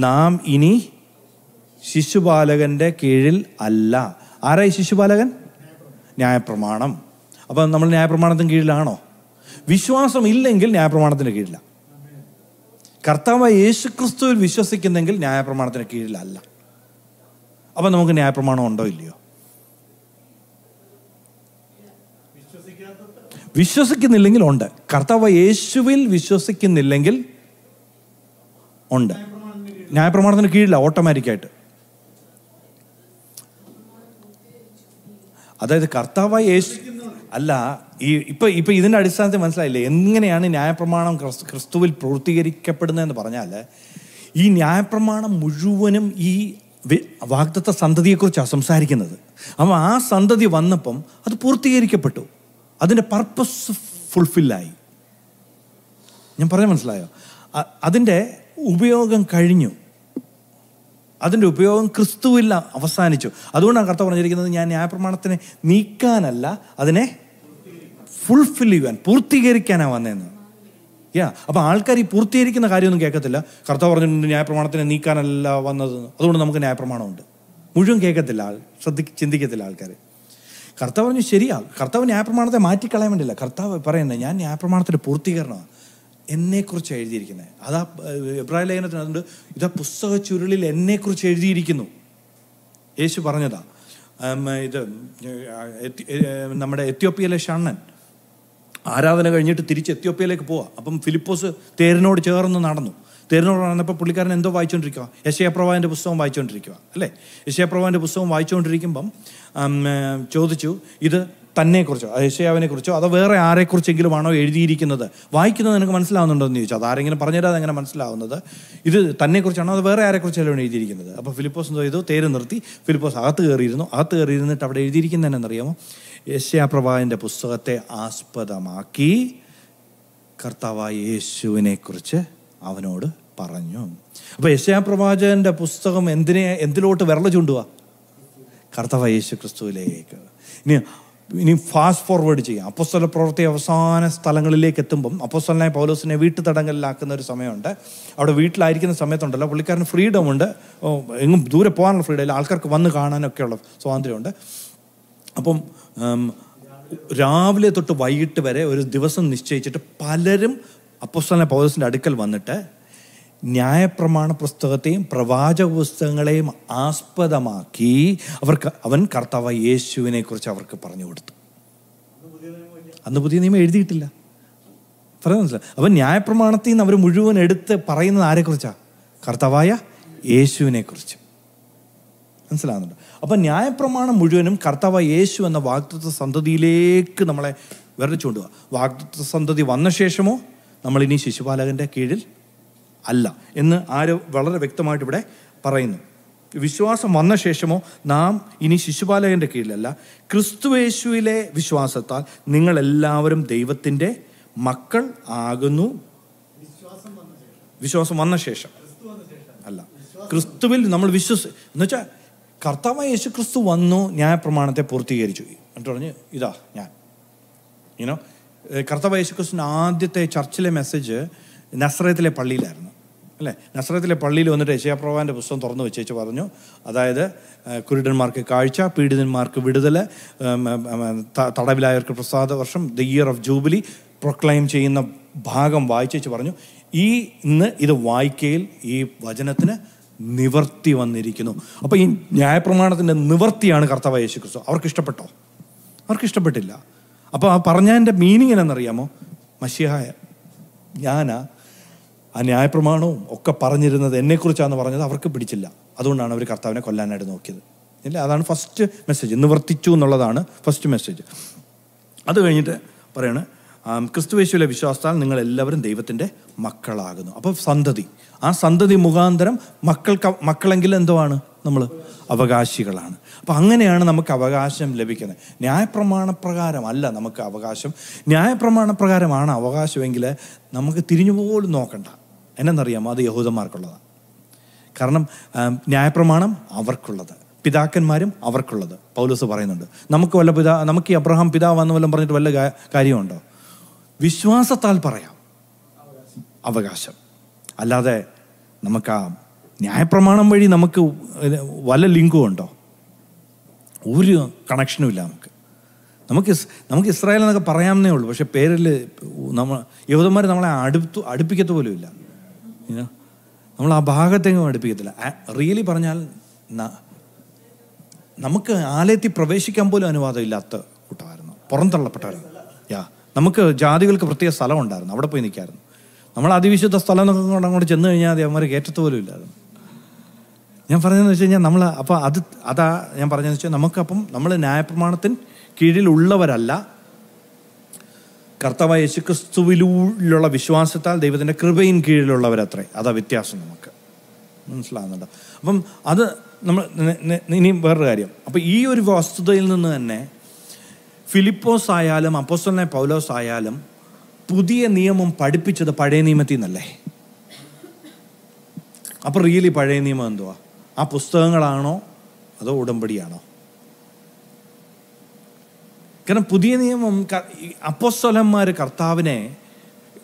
നാം ഇനി ശിശുപാലകൻ്റെ കീഴിൽ അല്ല. ആരായി ശിശുപാലകൻ? ന്യായപ്രമാണം. അപ്പം നമ്മൾ ന്യായപ്രമാണത്തിന് കീഴിലാണോ? വിശ്വാസം ഇല്ലെങ്കിൽ ന്യായപ്രമാണത്തിന് കീഴില. കർത്താവ് യേശുക്രിസ്തുവിൽ വിശ്വസിക്കുന്നെങ്കിൽ ന്യായപ്രമാണത്തിന് കീഴിലല്ല. അപ്പം നമുക്ക് ന്യായപ്രമാണം ഉണ്ടോ ഇല്ലയോ? വിശ്വസിക്കുന്നില്ലെങ്കിൽ ഉണ്ട്. കർത്താവ് യേശുവിൽ വിശ്വസിക്കുന്നില്ലെങ്കിൽ ഉണ്ട്. ന്യായപ്രമാണത്തിന് കീഴില്ല ഓട്ടോമാറ്റിക്കായിട്ട്. അതായത് കർത്താവായ യേശു അല്ല, ഇപ്പം ഇതിൻ്റെ അടിസ്ഥാനത്തിൽ മനസ്സിലായില്ലേ എങ്ങനെയാണ് ന്യായപ്രമാണം ക്രിസ്തുവിൽ പൂർത്തീകരിക്കപ്പെടുന്നതെന്ന് പറഞ്ഞാൽ, ഈ ന്യായപ്രമാണം മുഴുവനും ഈ വാഗ്ദത്ത സന്തതിയെക്കുറിച്ചാണ് സംസാരിക്കുന്നത്. അപ്പം ആ സന്തതി വന്നപ്പം അത് പൂർത്തീകരിക്കപ്പെട്ടു, അതിൻ്റെ പർപ്പസ് ഫുൾഫില്ലായി. ഞാൻ പറഞ്ഞ മനസ്സിലായോ? അതിൻ്റെ ഉപയോഗം കഴിഞ്ഞു, അതിൻ്റെ ഉപയോഗം ക്രിസ്തുവിൽ അവസാനിച്ചു. അതുകൊണ്ടാണ് കർത്താവ് പറഞ്ഞിരിക്കുന്നത്, ഞാൻ ന്യായപ്രമാണത്തിനെ നീക്കാനല്ല, അതിനെ ഫുൾഫിൽ ചെയ്യാൻ, പൂർത്തീകരിക്കാനാണ് വന്നതെന്ന്. അപ്പം ആൾക്കാർ ഈ പൂർത്തീകരിക്കുന്ന കാര്യമൊന്നും കേൾക്കത്തില്ല. കർത്താവ് പറഞ്ഞിട്ടുണ്ട് ന്യായപ്രമാണത്തിനെ നീക്കാനല്ല വന്നത്, അതുകൊണ്ട് നമുക്ക് ന്യായപ്രമാണമുണ്ട്. മുഴുവൻ കേൾക്കത്തില്ല, ചിന്തിക്കത്തില്ല ആൾക്കാർ. കർത്താവ് പറഞ്ഞു ശരിയാ, കർത്താവ് ന്യായപ്രമാണത്തെ മാറ്റിക്കളയാൻ വേണ്ടിയില്ല. കർത്താവ് പറയുന്നത് ഞാൻ ന്യായപ്രമാണത്തിൻ്റെ പൂർത്തീകരണമാണ് എന്നെക്കുറിച്ച് എഴുതിയിരിക്കുന്നത്. അതാ എബ്രായ ലേഖനത്തിനകത്തുണ്ട്, ഇതാ പുസ്തക ചുരുളിൽ എന്നെക്കുറിച്ച് എഴുതിയിരിക്കുന്നു. യേശു പറഞ്ഞതാ. ഇത് നമ്മുടെ എത്യോപ്യയിലെ ഷണ്ണൻ ആരാധന കഴിഞ്ഞിട്ട് തിരിച്ച് എത്യോപ്യയിലേക്ക് പോവാം. അപ്പം ഫിലിപ്പോസ് തേരിനോട് ചേർന്ന് നടന്നു. തേരിനോട് നടന്നപ്പോൾ പുള്ളിക്കാരൻ എന്തോ വായിച്ചുകൊണ്ടിരിക്കുക, യെശയ്യാപ്രവാചകന്റെ പുസ്തകം വായിച്ചുകൊണ്ടിരിക്കുക, അല്ലേ? യെശയ്യാപ്രവാചകന്റെ പുസ്തകം വായിച്ചുകൊണ്ടിരിക്കുമ്പം ചോദിച്ചു, ഇത് തന്നെക്കുറിച്ചോ യെശയ്യാവിനെക്കുറിച്ചോ അതോ വേറെ ആരെക്കുറിച്ചെങ്കിലും ആണോ എഴുതിയിരിക്കുന്നത്? വായിക്കുന്നത് നിനക്ക് മനസ്സിലാവുന്നുണ്ടോ എന്ന് ചോദിച്ചു. അതാരെങ്കിലും പറഞ്ഞുതരാതെ എങ്ങനെ മനസ്സിലാവുന്നത്? ഇത് തന്നെക്കുറിച്ചാണോ അത് വേറെ ആരെക്കുറിച്ചല്ലോ എഴുതിയിരിക്കുന്നത്? അപ്പോൾ ഫിലിപ്പോസ് എന്തോ ചെയ്തു, തേര് നിർത്തി ഫിലിപ്പോസ് അകത്ത് കയറിയിരുന്നിട്ട് അവിടെ എഴുതിയിരിക്കുന്നതെന്നറിയാമോ? യെശയ്യാപ്രവാചകന്റെ പുസ്തകത്തെ ആസ്പദമാക്കി കർത്താവായ യേശുവിനെ കുറിച്ച് അവനോട് പറഞ്ഞു. അപ്പോൾ യെശയ്യാപ്രവാചകന്റെ പുസ്തകം എന്തിലോട്ട് വിരൽ ചൂണ്ടുക? കർത്താവായ യേശു ക്രിസ്തുവിലേക്ക്. ഇനി ഫാസ്റ്റ് ഫോർവേഡ് ചെയ്യാം. അപ്പോസ്തല പ്രവൃത്തി അവസാന സ്ഥലങ്ങളിലേക്ക് എത്തുമ്പം അപ്പോസ്തലനായ പൗലോസിനെ വീട്ടുതടങ്കലിലാക്കുന്ന ഒരു സമയമുണ്ട്. അവിടെ വീട്ടിലായിരിക്കുന്ന സമയത്തുണ്ടല്ലോ, പുള്ളിക്കാരന് ഫ്രീഡം ഉണ്ട്, എങ്ങും ദൂരെ പോകാനുള്ള ഫ്രീഡം ഇല്ല, ആൾക്കാർക്ക് വന്ന് കാണാനൊക്കെയുള്ള സ്വാതന്ത്ര്യമുണ്ട്. അപ്പം രാവിലെ തൊട്ട് വൈകിട്ട് വരെ ഒരു ദിവസം നിശ്ചയിച്ചിട്ട് പലരും അപ്പോസ്തലനായ പൗലോസിൻ്റെ അടുക്കൽ വന്നിട്ട് ന്യായപ്രമാണ പുസ്തകത്തെയും പ്രവാചക പുസ്തകങ്ങളെയും ആസ്പദമാക്കി അവൻ കർത്താവ് യേശുവിനെ കുറിച്ച് അവർക്ക് പറഞ്ഞു കൊടുത്തു. അന്ന് പുതിയ നിയമം എഴുതിയിട്ടില്ല, പറയാൻ മനസ്സിലായി. അവൻ ന്യായപ്രമാണത്തിൽ നിന്ന് അവർ മുഴുവൻ എടുത്ത് പറയുന്നത് ആരെക്കുറിച്ചാണ്? കർത്താവായ യേശുവിനെ കുറിച്ച്. മനസ്സിലാകുന്നുണ്ട്? അപ്പം ന്യായപ്രമാണം മുഴുവനും കർത്താവായ യേശു എന്ന വാഗ്ദത്ത സന്തതിയിലേക്ക് നമ്മളെ വിരലിച്ചുകൊണ്ടുക. വാഗ്ദത്ത സന്തതി വന്ന ശേഷമോ നമ്മളിനി ശിശുപാലകൻ്റെ കീഴിൽ അല്ല എന്ന് വളരെ വ്യക്തമായിട്ട് ഇവിടെ പറയുന്നു. വിശ്വാസം വന്ന ശേഷമോ നാം ഇനി ശിശുപാലകൻ്റെ കീഴിലല്ല, ക്രിസ്തുയേശുവിലെ വിശ്വാസത്താൽ നിങ്ങളെല്ലാവരും ദൈവത്തിൻ്റെ മക്കൾ ആകുന്നു. വിശ്വാസം വന്ന ശേഷം അല്ല, ക്രിസ്തുവിൽ നമ്മൾ എന്നുവെച്ചാൽ കർത്താവായ യേശു ക്രിസ്തു വന്നു, ന്യായപ്രമാണത്തെ പൂർത്തീകരിച്ചു. എന്നിട്ട് പറഞ്ഞ് ഇതാ ഞാൻ കർത്താവായ യേശു ക്രിസ്തുവിൻ്റെ ആദ്യത്തെ ചർച്ചിലെ മെസ്സേജ് നസ്രയത്തിലെ പള്ളിയിലായിരുന്നു, അല്ലേ? നസ്രയത്തിലെ പള്ളിയിൽ വന്നിട്ട് യെശയ്യാപ്രവാചകന്റെ പുസ്തകം തുറന്നു വെച്ചേച്ച് പറഞ്ഞു, അതായത് കുരുടന്മാർക്ക് കാഴ്ച, പീഡിതന്മാർക്ക് വിടുതൽ, തടവിലായവർക്ക് പ്രസാദ വർഷം, the year of jubilee proclaim ചെയ്യുന്ന ഭാഗം വായിച്ചേച്ച് പറഞ്ഞു, ഇന്ന് ഇത് വായിക്കയിൽ ഈ വചനത്തിന് നിവർത്തി വന്നിരിക്കുന്നു. അപ്പോൾ ഈ ന്യായപ്രമാണത്തിൻ്റെ നിവർത്തിയാണ് കർത്താവായ യേശു ക്രിസ്തു. അവർക്കിഷ്ടപ്പെട്ടോ? അവർക്കിഷ്ടപ്പെട്ടില്ല. അപ്പോൾ ആ പറഞ്ഞതിൻ്റെ മീനിങ് എന്നറിയാമോ? മശിഹായ ഞാനാ ആ ന്യായപ്രമാണവും ഒക്കെ പറഞ്ഞിരുന്നത് എന്നെക്കുറിച്ചാണെന്ന് പറഞ്ഞത് അവർക്ക് പിടിച്ചില്ല. അതുകൊണ്ടാണ് അവർ കർത്താവിനെ കൊല്ലാനായിട്ട് നോക്കിയത്, ഇല്ല? അതാണ് ഫസ്റ്റ് മെസ്സേജ്, നിവർത്തിച്ചു എന്നുള്ളതാണ് ഫസ്റ്റ് മെസ്സേജ്. അത് കഴിഞ്ഞിട്ട് പറയാണ്, ക്രിസ്തുയേശുവിലെ വിശ്വാസത്താൽ നിങ്ങളെല്ലാവരും ദൈവത്തിൻ്റെ മക്കളാകുന്നു. അപ്പോൾ സന്തതി, ആ സന്തതി മുഖാന്തരം മക്കളെങ്കിൽ എന്തുവാണ്? നമ്മൾ അവകാശികളാണ്. അപ്പം അങ്ങനെയാണ് നമുക്ക് അവകാശം ലഭിക്കുന്നത്. ന്യായപ്രമാണപ്രകാരം അല്ല നമുക്ക് അവകാശം. ന്യായപ്രമാണപ്രകാരമാണ് അവകാശമെങ്കിൽ നമുക്ക് തിരിഞ്ഞു പോലും നോക്കണ്ട. എന്നറിയാമോ? അത് യഹൂദന്മാർക്കുള്ളതാണ്. കാരണം ന്യായപ്രമാണം അവർക്കുള്ളത്, പിതാക്കന്മാരും അവർക്കുള്ളത്. പൗലോസ് പറയുന്നുണ്ട്, നമുക്ക് ഈ അബ്രഹാം പിതാവെന്ന് വല്ലതും പറഞ്ഞിട്ട് വല്ല കാര്യമുണ്ടോ? വിശ്വാസത്താൽ പറയാം അവകാശം. അല്ലാതെ നമുക്ക് ആ ന്യായപ്രമാണം വഴി നമുക്ക് വല്ല ലിങ്കും ഉണ്ടോ? ഒരു കണക്ഷനും ഇല്ല. നമുക്ക് ഇസ്രായേൽ എന്നൊക്കെ പറയാമെന്നേ ഉള്ളൂ. പക്ഷെ പേരിൽ യഹൂദന്മാർ നമ്മളെ അടുപ്പിക്കത്ത് പോലും ഇല്ല. നമ്മൾ ആ ഭാഗത്തേക്കും അടുപ്പിക്കത്തില്ല. റിയലി പറഞ്ഞാൽ നമുക്ക് ആലയത്തിൽ പ്രവേശിക്കാൻ പോലും അനുവാദം ഇല്ലാത്ത കൂട്ടമായിരുന്നു, പുറന്തള്ളപ്പെട്ടവരായിരുന്നു. നമുക്ക് ജാതികൾക്ക് പ്രത്യേക സ്ഥലം ഉണ്ടായിരുന്നു, അവിടെ പോയി നിൽക്കായിരുന്നു. നമ്മൾ അതിവിശുദ്ധ സ്ഥലം എന്നൊക്കെ അങ്ങോട്ട് ചെന്ന് കഴിഞ്ഞാൽ അത് അവന്മാർ കയറ്റത്ത് പോലും ഇല്ലായിരുന്നു. ഞാൻ പറഞ്ഞതെന്ന് വെച്ച് കഴിഞ്ഞാൽ അപ്പോൾ അതാ ഞാൻ പറഞ്ഞതെന്ന് വെച്ചാൽ നമുക്കപ്പം നമ്മൾ ന്യായപ്രമാണത്തിന് കീഴിലുള്ളവരല്ല, കർത്താവായ യേശുക്രിസ്തുവിലുള്ള വിശ്വാസത്താൽ ദൈവത്തിൻ്റെ കൃപയിൻ കീഴിലുള്ളവരത്രേ. അതാ വ്യത്യാസം നമുക്ക് മനസ്സിലാകുന്നുണ്ടോ? അപ്പം അത് നമ്മൾ ഇനിയും വേറൊരു കാര്യം. അപ്പം ഈ ഒരു വസ്തുതയിൽ നിന്ന് തന്നെ ഫിലിപ്പോസ് ആയാലും അപ്പോസ്തലനായ പൗലോസ് ആയാലും പുതിയ നിയമം പഠിപ്പിച്ചത് പഴയ നിയമത്തിൽ നിന്നല്ലേ? അപ്പം റിയലി പഴയ നിയമം എന്തുവാ? ആ പുസ്തകങ്ങളാണോ അതോ ഉടമ്പടിയാണോ? കാരണം പുതിയ നിയമം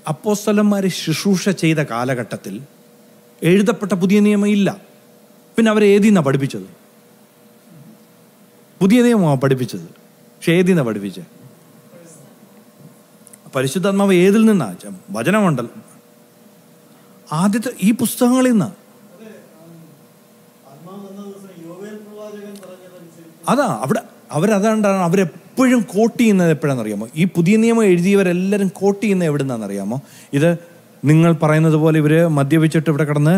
അപ്പോസ്തലന്മാർ ശുശ്രൂഷ ചെയ്ത കാലഘട്ടത്തിൽ എഴുതപ്പെട്ട പുതിയ നിയമം ഇല്ല. പിന്നെ അവരെ ഏതിന്നാണ് പഠിപ്പിച്ചത്? പുതിയ നിയമമാണ് പഠിപ്പിച്ചത്. പക്ഷെ ഏതിന്നാണ് പഠിപ്പിച്ചത്? പരിശുദ്ധാത്മാവ് ഏതിൽ നിന്നാ? വചനമുണ്ടല്ലോ, ആദ്യത്തെ ഈ പുസ്തകങ്ങളിൽ നിന്നാ. അതാ അവരതാണ്ടാണ് അവരെപ്പോഴും കോട്ട് ചെയ്യുന്നത്. എപ്പോഴാണെന്നറിയാമോ? ഈ പുതിയ നിയമം എഴുതിയവരെല്ലാവരും കോട്ട് ചെയ്യുന്നത് എവിടുന്നാണെന്നറിയാമോ? ഇത് നിങ്ങൾ പറയുന്നത് പോലെ ഇവർ മദ്യപിച്ചിട്ട് ഇവിടെ കിടന്ന്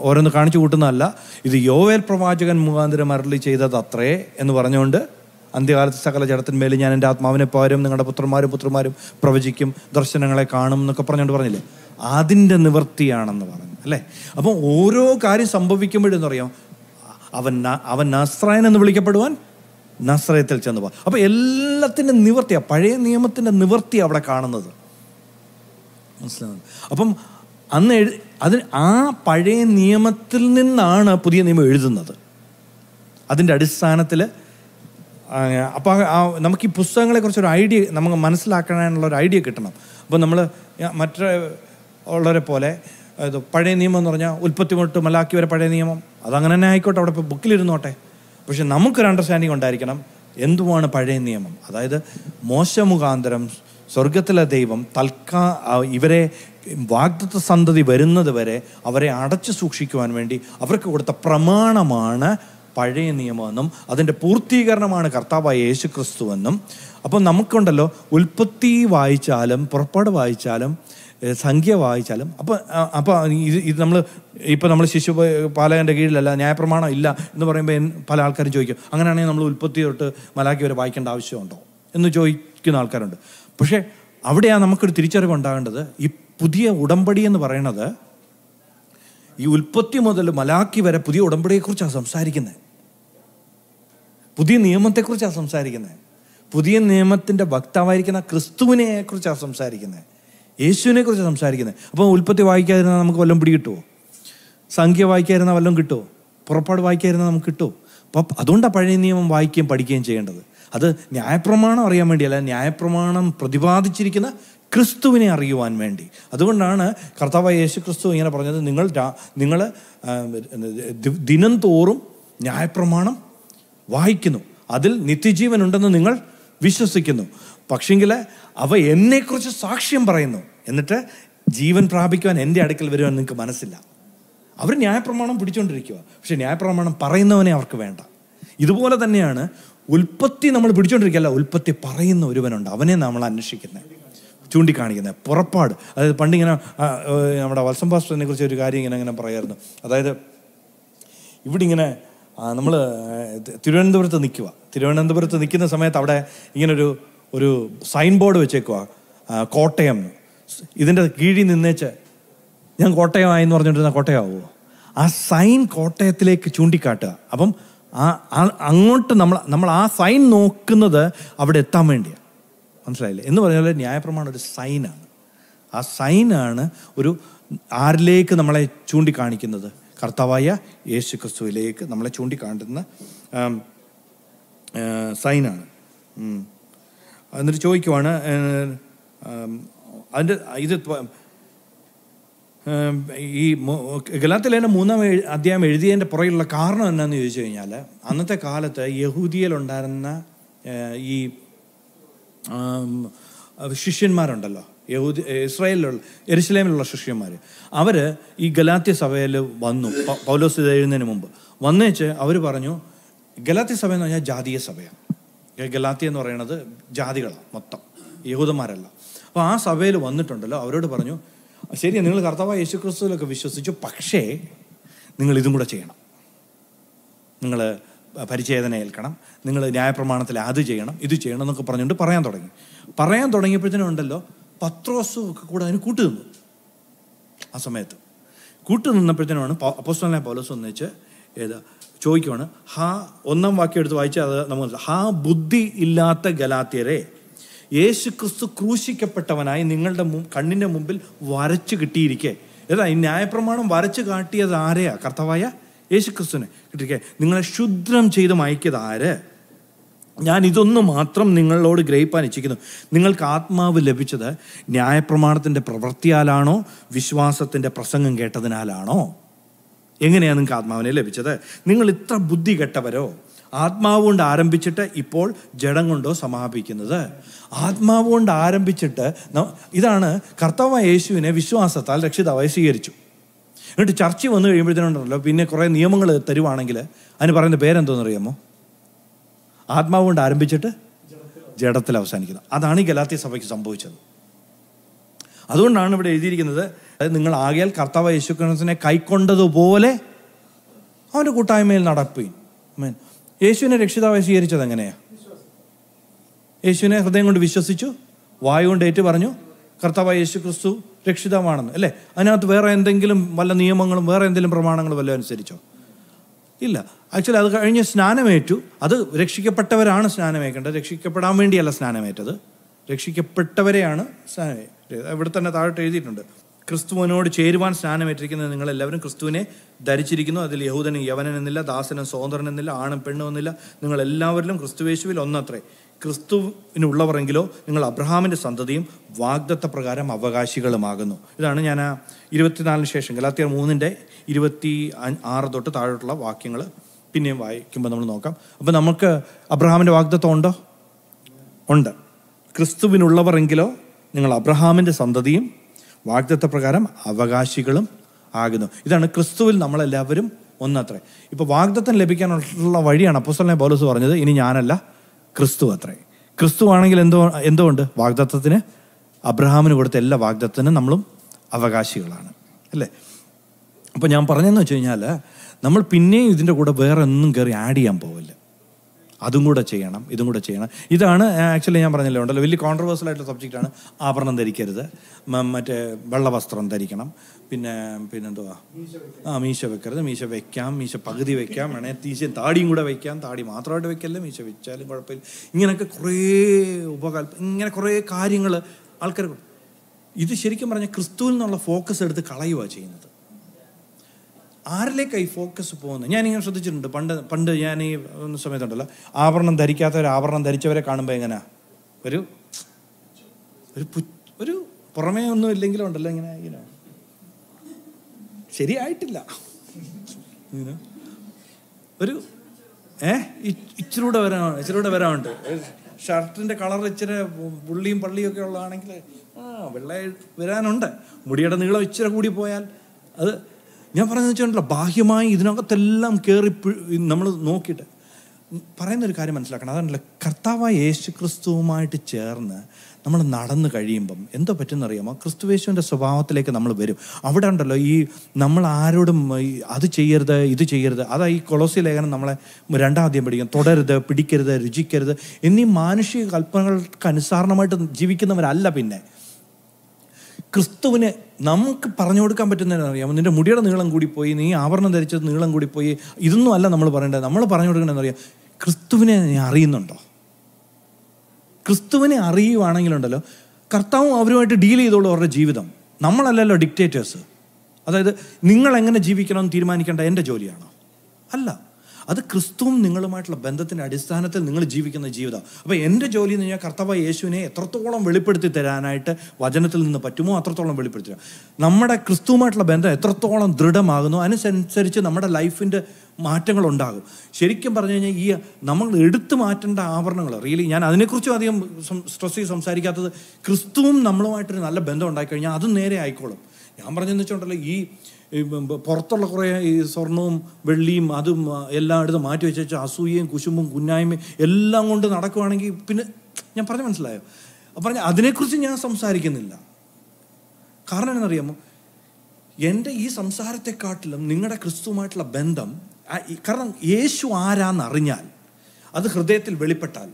ഓരോന്ന് കാണിച്ചു കൂട്ടുന്നതല്ല. ഇത് യോവേൽ പ്രവാചകൻ മുഖാന്തരം അരുളി ചെയ്തത് അത്രേ എന്ന് പറഞ്ഞുകൊണ്ട്, അന്ത്യകാലത്ത് സകല ജഡത്തിന്മേലും ഞാൻ എൻ്റെ ആത്മാവിനെ പകരും, നിങ്ങളുടെ പുത്രന്മാരും പ്രവചിക്കും, ദർശനങ്ങളെ കാണും എന്നൊക്കെ പറഞ്ഞുകൊണ്ട് പറഞ്ഞില്ലേ? അതിൻ്റെ നിവൃത്തിയാണെന്ന് പറഞ്ഞു അല്ലേ? അപ്പം ഓരോ കാര്യം സംഭവിക്കുമ്പോഴെന്ന് പറയാം, അവൻ നസ്രായൻ എന്ന് വിളിക്കപ്പെടുവാൻ നസ്രയത്തിൽ ചെന്ന് പോകും. അപ്പം എല്ലാത്തിൻ്റെ നിവൃത്തിയാണ്, പഴയ നിയമത്തിൻ്റെ നിവൃത്തിയാണ് അവിടെ കാണുന്നത്. മനസ്സിലാകുന്നത്? അപ്പം ആ പഴയ നിയമത്തിൽ നിന്നാണ് പുതിയ നിയമം എഴുതുന്നത്. അതിൻ്റെ അടിസ്ഥാനത്തിൽ അപ്പോൾ നമുക്ക് ഈ പുസ്തകങ്ങളെക്കുറിച്ചൊരു ഐഡിയ നമുക്ക് മനസ്സിലാക്കാനുള്ളൊരു ഐഡിയ കിട്ടണം. അപ്പോൾ നമ്മൾ മറ്റുള്ളവരെ പോലെ പഴയ നിയമം എന്ന് പറഞ്ഞാൽ ഉൽപ്പത്തി തൊട്ട് മലാക്കി വരെ പഴയ നിയമം, അതങ്ങനെ തന്നെ ആയിക്കോട്ടെ, അവിടെ ഇപ്പോൾ ബുക്കിലിരുന്നോട്ടെ. പക്ഷെ നമുക്കൊരു അണ്ടർസ്റ്റാൻഡിങ് ഉണ്ടായിരിക്കണം എന്തുവാണ് പഴയ നിയമം. അതായത് മോശ മുഖാന്തരം സ്വർഗത്തിലെ ദൈവം ഇവരെ വാഗ്ദത്ത സന്തതി വരുന്നത് വരെ അവരെ അടച്ചു സൂക്ഷിക്കുവാൻ വേണ്ടി അവർക്ക് കൊടുത്ത പ്രമാണമാണ് പഴയ നിയമമെന്നും അതിൻ്റെ പൂർത്തീകരണമാണ് കർത്താവായ യേശു ക്രിസ്തുവെന്നും. അപ്പം നമുക്കുണ്ടല്ലോ, ഉൽപ്പത്തി വായിച്ചാലും പുറപ്പാട് വായിച്ചാലും സംഖ്യ വായിച്ചാലും അപ്പോൾ ഇത് നമ്മൾ ശിശുപാലകൻ്റെ കീഴിലല്ല, ന്യായപ്രമാണം ഇല്ല എന്ന് പറയുമ്പോൾ പല ആൾക്കാരും ചോദിക്കും, അങ്ങനെയാണെങ്കിൽ നമ്മൾ ഉൽപ്പത്തി തൊട്ട് മലാക്കി വരെ വായിക്കേണ്ട ആവശ്യമുണ്ടോ എന്ന് ചോദിക്കുന്ന ആൾക്കാരുണ്ട്. പക്ഷേ അവിടെയാണ് നമുക്കൊരു തിരിച്ചറിവ് ഉണ്ടാകേണ്ടത്. ഈ പുതിയ ഉടമ്പടി എന്ന് പറയുന്നത് ഈ ഉൽപ്പത്തി മുതൽ മലാക്കി വരെ പുതിയ ഉടമ്പടിയെക്കുറിച്ചാണ് സംസാരിക്കുന്നത്, പുതിയ നിയമത്തെക്കുറിച്ചാണ് സംസാരിക്കുന്നത്, പുതിയ നിയമത്തിൻ്റെ വക്താവായിരിക്കുന്ന ക്രിസ്തുവിനെ കുറിച്ചാണ് സംസാരിക്കുന്നത്, യേശുവിനെ കുറിച്ച് സംസാരിക്കുന്നത്. അപ്പോൾ ഉൽപ്പത്തി വായിക്കാതിരുന്നാൽ നമുക്ക് വല്ലതും പിടി കിട്ടുമോ? സംഖ്യ വായിക്കാതിരുന്നാൽ വല്ലതും കിട്ടുമോ? പുറപ്പാട് വായിക്കാതിരുന്നാൽ നമുക്ക് കിട്ടുമോ? അപ്പം അതുകൊണ്ടാണ് പഴയ നിയമം വായിക്കുകയും പഠിക്കുകയും ചെയ്യേണ്ടത്. അത് ന്യായപ്രമാണം അറിയാൻ വേണ്ടിയല്ല, ന്യായപ്രമാണം പ്രതിപാദിച്ചിരിക്കുന്ന ക്രിസ്തുവിനെ അറിയുവാൻ വേണ്ടി. അതുകൊണ്ടാണ് കർത്താവായ യേശു ക്രിസ്തു ഇങ്ങനെ പറഞ്ഞത്, നിങ്ങൾ ദിനം തോറും ന്യായപ്രമാണം വായിക്കുന്നു, അതിൽ നിത്യജീവൻ ഉണ്ടെന്ന് നിങ്ങൾ വിശ്വസിക്കുന്നു, പക്ഷെങ്കിൽ അവ എന്നെക്കുറിച്ച് സാക്ഷ്യം പറയുന്നു, എന്നിട്ട് ജീവൻ പ്രാപിക്കുവാൻ എൻ്റെ അടുക്കൽ വരുവാൻ നിങ്ങൾക്ക് മനസ്സില്ല. അവർ ന്യായപ്രമാണം പിടിച്ചുകൊണ്ടിരിക്കുക, പക്ഷെ ന്യായപ്രമാണം പറയുന്നവനെ അവർക്ക് വേണ്ട. ഇതുപോലെ തന്നെയാണ് ഉൽപ്പത്തി നമ്മൾ പിടിച്ചുകൊണ്ടിരിക്കുകയല്ല, ഉൽപ്പത്തി പറയുന്ന ഒരുവനുണ്ട്, അവനെ നമ്മൾ അന്വേഷിക്കുന്നത്, ചൂണ്ടിക്കാണിക്കുന്നത്. പുറപ്പാട്, അതായത് പണ്ടിങ്ങനെ നമ്മുടെ വത്സം പാസ്റ്ററിനെ കുറിച്ച് ഒരു കാര്യം ഇങ്ങനെ പറയായിരുന്നു. അതായത് ഇവിടെ ഇങ്ങനെ നമ്മൾ തിരുവനന്തപുരത്ത് നിൽക്കുന്ന സമയത്ത് അവിടെ ഇങ്ങനൊരു സൈൻ ബോർഡ് വെച്ചേക്കുക, കോട്ടയം, ഇതിൻ്റെ കീഴിൽ നിന്നേച്ച് ഞാൻ കോട്ടയമായി എന്ന് പറഞ്ഞുകൊണ്ടിരുന്ന കോട്ടയമാവുമോ? ആ സൈൻ കോട്ടയത്തിലേക്ക് ചൂണ്ടിക്കാട്ടുക. അപ്പം അങ്ങോട്ട് നമ്മൾ ആ സൈൻ നോക്കുന്നത് അവിടെ എത്താൻ വേണ്ടിയാണ്. മനസ്സിലായില്ലേ? എന്ന് പറഞ്ഞാൽ ന്യായപ്രമാണം ഒരു സൈനാണ്. ആ സൈനാണ് ഒരു ആരിലേക്ക് നമ്മളെ ചൂണ്ടിക്കാണിക്കുന്നത്? കർത്താവായ യേശു ക്രിസ്തുവിലേക്ക് നമ്മളെ ചൂണ്ടിക്കാട്ടുന്ന സൈനാണ്. എന്നിട്ട് ചോദിക്കുവാണ്, അതിൻ്റെ ഇത് ഈ ഗലാത്യ ലേഖനം 3-ാം അധ്യായം എഴുതിയതിൻ്റെ പുറകിലുള്ള കാരണം എന്നാന്ന് ചോദിച്ചു കഴിഞ്ഞാൽ, അന്നത്തെ കാലത്ത് യഹൂദിയിലുണ്ടായിരുന്ന ഈ ശിഷ്യന്മാരുണ്ടല്ലോ, ഇസ്രായേലിലുള്ള യെരുശലേമിലുള്ള ശിഷ്യന്മാർ, അവർ ഈ ഗലാത്യ സഭയിൽ വന്നു. പൗലോസ് ഇത് എഴുതുന്നതിന് മുമ്പ് വന്നേച്ച് അവർ പറഞ്ഞു, ഗലാത്യ സഭ എന്ന് പറഞ്ഞാൽ ജാതീയ സഭയാണ്. ഗലാത്യ എന്ന് പറയുന്നത് ജാതികളാണ്, മൊത്തം യഹൂദന്മാരല്ല. അപ്പോൾ ആ സഭയിൽ വന്നിട്ടുണ്ടല്ലോ, അവരോട് പറഞ്ഞു, ശരിയാ, നിങ്ങൾ കർത്താവായ യേശു ക്രിസ്തുവിലൊക്കെ വിശ്വസിച്ചു, പക്ഷേ നിങ്ങൾ ഇതും കൂടെ ചെയ്യണം. നിങ്ങൾ പരിച്ഛേദന ഏൽക്കണം, നിങ്ങൾ ന്യായപ്രമാണത്തിൽ അത് ചെയ്യണം, ഇത് ചെയ്യണം എന്നൊക്കെ പറഞ്ഞുകൊണ്ട് പറയാൻ തുടങ്ങിയപ്പോഴത്തേനും ഉണ്ടല്ലോ, പത്രോസും ഒക്കെ കൂടെ അതിന് കൂട്ടുനിന്നു. ആ സമയത്ത് കൂട്ടുനിന്നപ്പോഴത്തേനുമാണ് അപ്പോസ്തലനായ പൗലോസ് ഒന്നിച്ച് ചോദിക്കുവാണ്, 1-ാം വാക്യം എടുത്ത് വായിച്ചാൽ അത് നമുക്ക്, ബുദ്ധി ഇല്ലാത്ത ഗലാത്യരെ, യേശു ക്രിസ്തു ക്രൂശിക്കപ്പെട്ടവനായി നിങ്ങളുടെ കണ്ണിൻ്റെ മുമ്പിൽ വരച്ചു കിട്ടിയിരിക്കെ. ഈ ന്യായപ്രമാണം വരച്ചു കാട്ടിയത് ആരെയാ? കർത്താവായ യേശു ക്രിസ്തുവിനെ കിട്ടിയിരിക്കെ. നിങ്ങളെ ശുദ്രം ചെയ്ത് മയക്കിയത് ആര്? ഞാൻ ഇതൊന്നു മാത്രം നിങ്ങളോട് ഗ്രഹിപ്പാൻ ഇച്ഛിക്കുന്നു. നിങ്ങൾക്ക് ആത്മാവ് ലഭിച്ചത് ന്യായപ്രമാണത്തിൻ്റെ പ്രവൃത്തിയാലാണോ വിശ്വാസത്തിൻ്റെ പ്രസംഗം കേട്ടതിനാലാണോ? എങ്ങനെയാണ് നിങ്ങൾക്ക് ആത്മാവിനെ ലഭിച്ചത്? നിങ്ങൾ ഇത്ര ബുദ്ധി കെട്ടവരോ? ആത്മാവ് കൊണ്ട് ആരംഭിച്ചിട്ട് ഇപ്പോൾ ജഡം കൊണ്ടോ സമാപിക്കുന്നത്? ആത്മാവ് കൊണ്ട് ആരംഭിച്ചിട്ട് ഇതാണ് കർത്താവായ യേശുവിനെ വിശ്വാസത്താൽ രക്ഷിതാവായി സ്വീകരിച്ചു. എന്നിട്ട് ചർച്ച വന്നു കഴിയുമ്പോഴത്തേനുണ്ടല്ലോ, പിന്നെ കുറേ നിയമങ്ങൾ തരുവാണെങ്കിൽ അതിന് പറയുന്ന പേരെന്തോന്നറിയാമോ? ആത്മാവ് കൊണ്ട് ആരംഭിച്ചിട്ട് ജഡത്തിൽ അവസാനിക്കുന്നത്. അതാണ് ഈ ഗലാത്യ സഭയ്ക്ക് സംഭവിച്ചത്. അതുകൊണ്ടാണ് ഇവിടെ എഴുതിയിരിക്കുന്നത്, നിങ്ങൾ ആകയാൽ കർത്താവായ യേശു ക്രിസ്തുവിനെ കൈക്കൊണ്ടതുപോലെ അവൻ്റെ കൂട്ടായ്മയിൽ നടപ്പീൻ. യേശുവിനെ രക്ഷിതാവായി സ്വീകരിച്ചത് എങ്ങനെയാണ്? യേശുവിനെ ഹൃദയം കൊണ്ട് വിശ്വസിച്ചു, വായു കൊണ്ട് ഏറ്റു പറഞ്ഞു കർത്താവായ യേശു ക്രിസ്തു രക്ഷിതാവാണെന്ന്, അല്ലേ? അതിനകത്ത് വേറെ എന്തെങ്കിലും വല്ല നിയമങ്ങളും വേറെ എന്തെങ്കിലും പ്രമാണങ്ങളും വല്ലതും അനുസരിച്ചോ? ഇല്ല. ആക്ച്വലി അത് കഴിഞ്ഞ് സ്നാനമേറ്റു. അത് രക്ഷിക്കപ്പെട്ടവരാണ് സ്നാനമേക്കേണ്ടത്, രക്ഷിക്കപ്പെടാൻ വേണ്ടിയല്ല സ്നാനമേറ്റത്. രക്ഷിക്കപ്പെട്ടവരെയാണ് സ്നാനമേറ്റത്. ഇവിടെ തന്നെ താഴോട്ട് എഴുതിയിട്ടുണ്ട്, ക്രിസ്തുവിനോട് ചേരുവാൻ സ്നാനമേറ്റിരിക്കുന്നത് നിങ്ങളെല്ലാവരും ക്രിസ്തുവിനെ ധരിച്ചിരിക്കുന്നു. അതിൽ യഹൂദനും യവനനെന്നില്ല, ദാസനും സ്വതന്ത്രനെന്നില്ല, ആണും പെണ്ണും എന്നില്ല, നിങ്ങളെല്ലാവരിലും ക്രിസ്തുയേശുവിൽ ഒന്നത്രേ. ക്രിസ്തുവിനുള്ളവരെങ്കിലോ നിങ്ങൾ അബ്രഹാമിൻ്റെ സന്തതിയും വാഗ്ദത്ത പ്രകാരം അവകാശികളുമാകുന്നു. ഇതാണ് ഞാൻ 24 ശേഷം ഗലാത്യർ 3:26 തൊട്ട് താഴോട്ടുള്ള വാക്യങ്ങൾ പിന്നെയും വായിക്കുമ്പോൾ നമ്മൾ നോക്കാം. അപ്പം നമുക്ക് അബ്രഹാമിൻ്റെ വാഗ്ദത്തം ഉണ്ടോ? ഉണ്ട്. ക്രിസ്തുവിനുള്ളവരെങ്കിലോ നിങ്ങൾ അബ്രഹാമിൻ്റെ സന്തതിയും വാഗ്ദത്ത പ്രകാരം അവകാശികളും ആകുന്നു. ഇതാണ് ക്രിസ്തുവിൽ നമ്മളെല്ലാവരും ഒന്നത്രേ. ഇപ്പോൾ വാഗ്ദത്തം ലഭിക്കാനുള്ള വഴിയാണ് അപ്പോസ്തലനായ പൗലോസ് പറഞ്ഞത്, ഇനി ഞാനല്ല ക്രിസ്തു അത്രേ. ക്രിസ്തു ആണെങ്കിൽ എന്തുകൊണ്ട്? വാഗ്ദത്തത്തിന്, അബ്രഹാമിന് കൊടുത്ത എല്ലാ വാഗ്ദത്തത്തിനും നമ്മളും അവകാശികളാണ്, അല്ലേ? അപ്പോൾ ഞാൻ പറഞ്ഞതെന്ന് വെച്ച് കഴിഞ്ഞാൽ, നമ്മൾ പിന്നെയും ഇതിൻ്റെ കൂടെ വേറെ ഒന്നും കയറി ആഡ് ചെയ്യാൻ പോവില്ല. അതും കൂടെ ചെയ്യണം, ഇതും കൂടെ ചെയ്യണം. ഇതാണ് ആക്ച്വലി ഞാൻ പറഞ്ഞല്ലോ, ഉണ്ടല്ലോ, വലിയ കോൺട്രവേഴ്സൽ ആയിട്ടുള്ള സബ്ജക്റ്റാണ്. ആഭരണം ധരിക്കരുത്, മറ്റേ വെള്ളവസ്ത്രം ധരിക്കണം, പിന്നെന്തുവാ, മീശ വെക്കരുത്, മീശ വെക്കാം, മീശ പകുതി വെക്കാം, വേണേൽ താടിയും കൂടെ വെക്കാം, താടി മാത്രമായിട്ട് വെക്കല്ലേ, മീശ വെച്ചാലും കുഴപ്പമില്ല. ഇങ്ങനെയൊക്കെ കുറേ ഇങ്ങനെ കുറേ കാര്യങ്ങൾ ആൾക്കാർ, ഇത് ശരിക്കും പറഞ്ഞാൽ ക്രിസ്തുവിൽ നിന്നുള്ള ഫോക്കസ് എടുത്ത് കളയുക ചെയ്യുന്നത്. ആരിലേക്കാണ് ഈ ഫോക്കസ് പോകുന്നത്? ഞാനിങ്ങനെ ശ്രദ്ധിച്ചിട്ടുണ്ട്. പണ്ട് ഞാൻ ഈ സമയത്തുണ്ടല്ലോ, ആഭരണം ധരിക്കാത്തവർ ആഭരണം ധരിച്ചവരെ കാണുമ്പോൾ എങ്ങനെയാ, ഒരു പുറമേ ഒന്നും ഇല്ലെങ്കിലും ഉണ്ടല്ലോ, ഇങ്ങനെ ശരിയായിട്ടില്ല, ഒരു ഇച്ചിരൂടെ വരാനുണ്ട്. ഷർട്ടിൻ്റെ കളർ ഇച്ചിരി പുള്ളിയും പള്ളിയൊക്കെ ഉള്ളതാണെങ്കിൽ വെള്ള വരാനുണ്ട്. മുടിയുടെ നീളം ഇച്ചിരി കൂടി പോയാൽ അത്, ഞാൻ പറയുന്നത് വെച്ചിട്ടുണ്ടല്ലോ, ബാഹ്യമായി ഇതിനകത്തെല്ലാം കയറി നമ്മൾ നോക്കിയിട്ട് പറയുന്നൊരു കാര്യം മനസ്സിലാക്കണം. അതാണല്ലോ, കർത്താവായ യേശു ക്രിസ്തുവുമായിട്ട് ചേർന്ന് നമ്മൾ നടന്നു കഴിയുമ്പം എന്തോ പറ്റുമെന്നറിയാമോ? ക്രിസ്തുയേശുവിൻ്റെ സ്വഭാവത്തിലേക്ക് നമ്മൾ വരും. അവിടെ ഉണ്ടല്ലോ, ഈ നമ്മൾ ആരോടും അത് ചെയ്യരുത്, ഇത് ചെയ്യരുത്, അതാ ഈ കൊളോസ്യ ലേഖനം നമ്മളെ 2-ാം അധ്യായം പഠിക്കും. തുടരുത്, പിടിക്കരുത്, രുചിക്കരുത് എന്നീ മാനുഷിക കൽപ്പനകൾക്ക് അനുസരണമായിട്ട് ജീവിക്കുന്നവരല്ല പിന്നെ ക്രിസ്തുവിനെ നമുക്ക് പറഞ്ഞു കൊടുക്കാൻ പറ്റുന്നതിന് അറിയാമോ? നിൻ്റെ മുടിയുടെ നീളം കൂടിപ്പോയി, നീ ആഭരണം ധരിച്ചത് നീളം കൂടിപ്പോയി, ഇതൊന്നും അല്ല നമ്മൾ പറയേണ്ടത്. നമ്മൾ പറഞ്ഞു കൊടുക്കണമെന്ന് അറിയാം, ക്രിസ്തുവിനെ നീ അറിയുന്നുണ്ടോ? ക്രിസ്തുവിനെ അറിയുവാണെങ്കിലുണ്ടല്ലോ കർത്താവും അവരുമായിട്ട് ഡീൽ ചെയ്തോളൂ അവരുടെ ജീവിതം. നമ്മളല്ലല്ലോ ഡിക്റ്റേറ്റേഴ്സ്. അതായത് നിങ്ങൾ എങ്ങനെ ജീവിക്കണമെന്ന് തീരുമാനിക്കേണ്ട എൻ്റെ ജോലിയാണോ? അല്ല, അത് ക്രിസ്തുവും നിങ്ങളുമായിട്ടുള്ള ബന്ധത്തിൻ്റെ അടിസ്ഥാനത്തിൽ നിങ്ങൾ ജീവിക്കുന്ന ജീവിതം. അപ്പോൾ എൻ്റെ ജോലി എന്ന് പറഞ്ഞാൽ കർത്താവായ യേശുവിനെ എത്രത്തോളം വെളിപ്പെടുത്തി തരാനായിട്ട് വചനത്തിൽ നിന്ന് പറ്റുമോ അത്രത്തോളം വെളിപ്പെടുത്തി തരാം. നമ്മുടെ ക്രിസ്തുവുമായിട്ടുള്ള ബന്ധം എത്രത്തോളം ദൃഢമാകുന്നു അതിനനുസരിച്ച് നമ്മുടെ ലൈഫിൻ്റെ മാറ്റങ്ങളുണ്ടാകും. ശരിക്കും പറഞ്ഞു കഴിഞ്ഞാൽ ഈ നമ്മൾ എടുത്തു മാറ്റേണ്ട ആവരണങ്ങൾ റിയലി ഞാൻ അതിനെക്കുറിച്ചും അധികം സ്ട്രെസ് ചെയ്ത് സംസാരിക്കാത്തത്, ക്രിസ്തുവും നമ്മളുമായിട്ടൊരു നല്ല ബന്ധം ഉണ്ടായിക്കഴിഞ്ഞാൽ അത് നേരെ ആയിക്കോളും. ഞാൻ പറഞ്ഞതെന്ന് വെച്ചിട്ടുണ്ടല്ലോ, ഈ പുറത്തുള്ള കുറേ ഈ സ്വർണവും വെള്ളിയും അതും എല്ലാം എടുത്ത് മാറ്റി വെച്ച് അസൂയയും കുശുമ്പും കുന്നായ്മയും എല്ലാം കൊണ്ട് നടക്കുവാണെങ്കിൽ പിന്നെ ഞാൻ പറഞ്ഞ മനസ്സിലായോ? പറഞ്ഞ അതിനെക്കുറിച്ച് ഞാൻ സംസാരിക്കുന്നില്ല. കാരണം എന്നറിയാമോ, എൻ്റെ ഈ സംസാരത്തെക്കാട്ടിലും നിങ്ങളുടെ ക്രിസ്തുവുമായിട്ടുള്ള ബന്ധം, കാരണം യേശു ആരാന്നറിഞ്ഞാൽ അത് ഹൃദയത്തിൽ വെളിപ്പെട്ടാൽ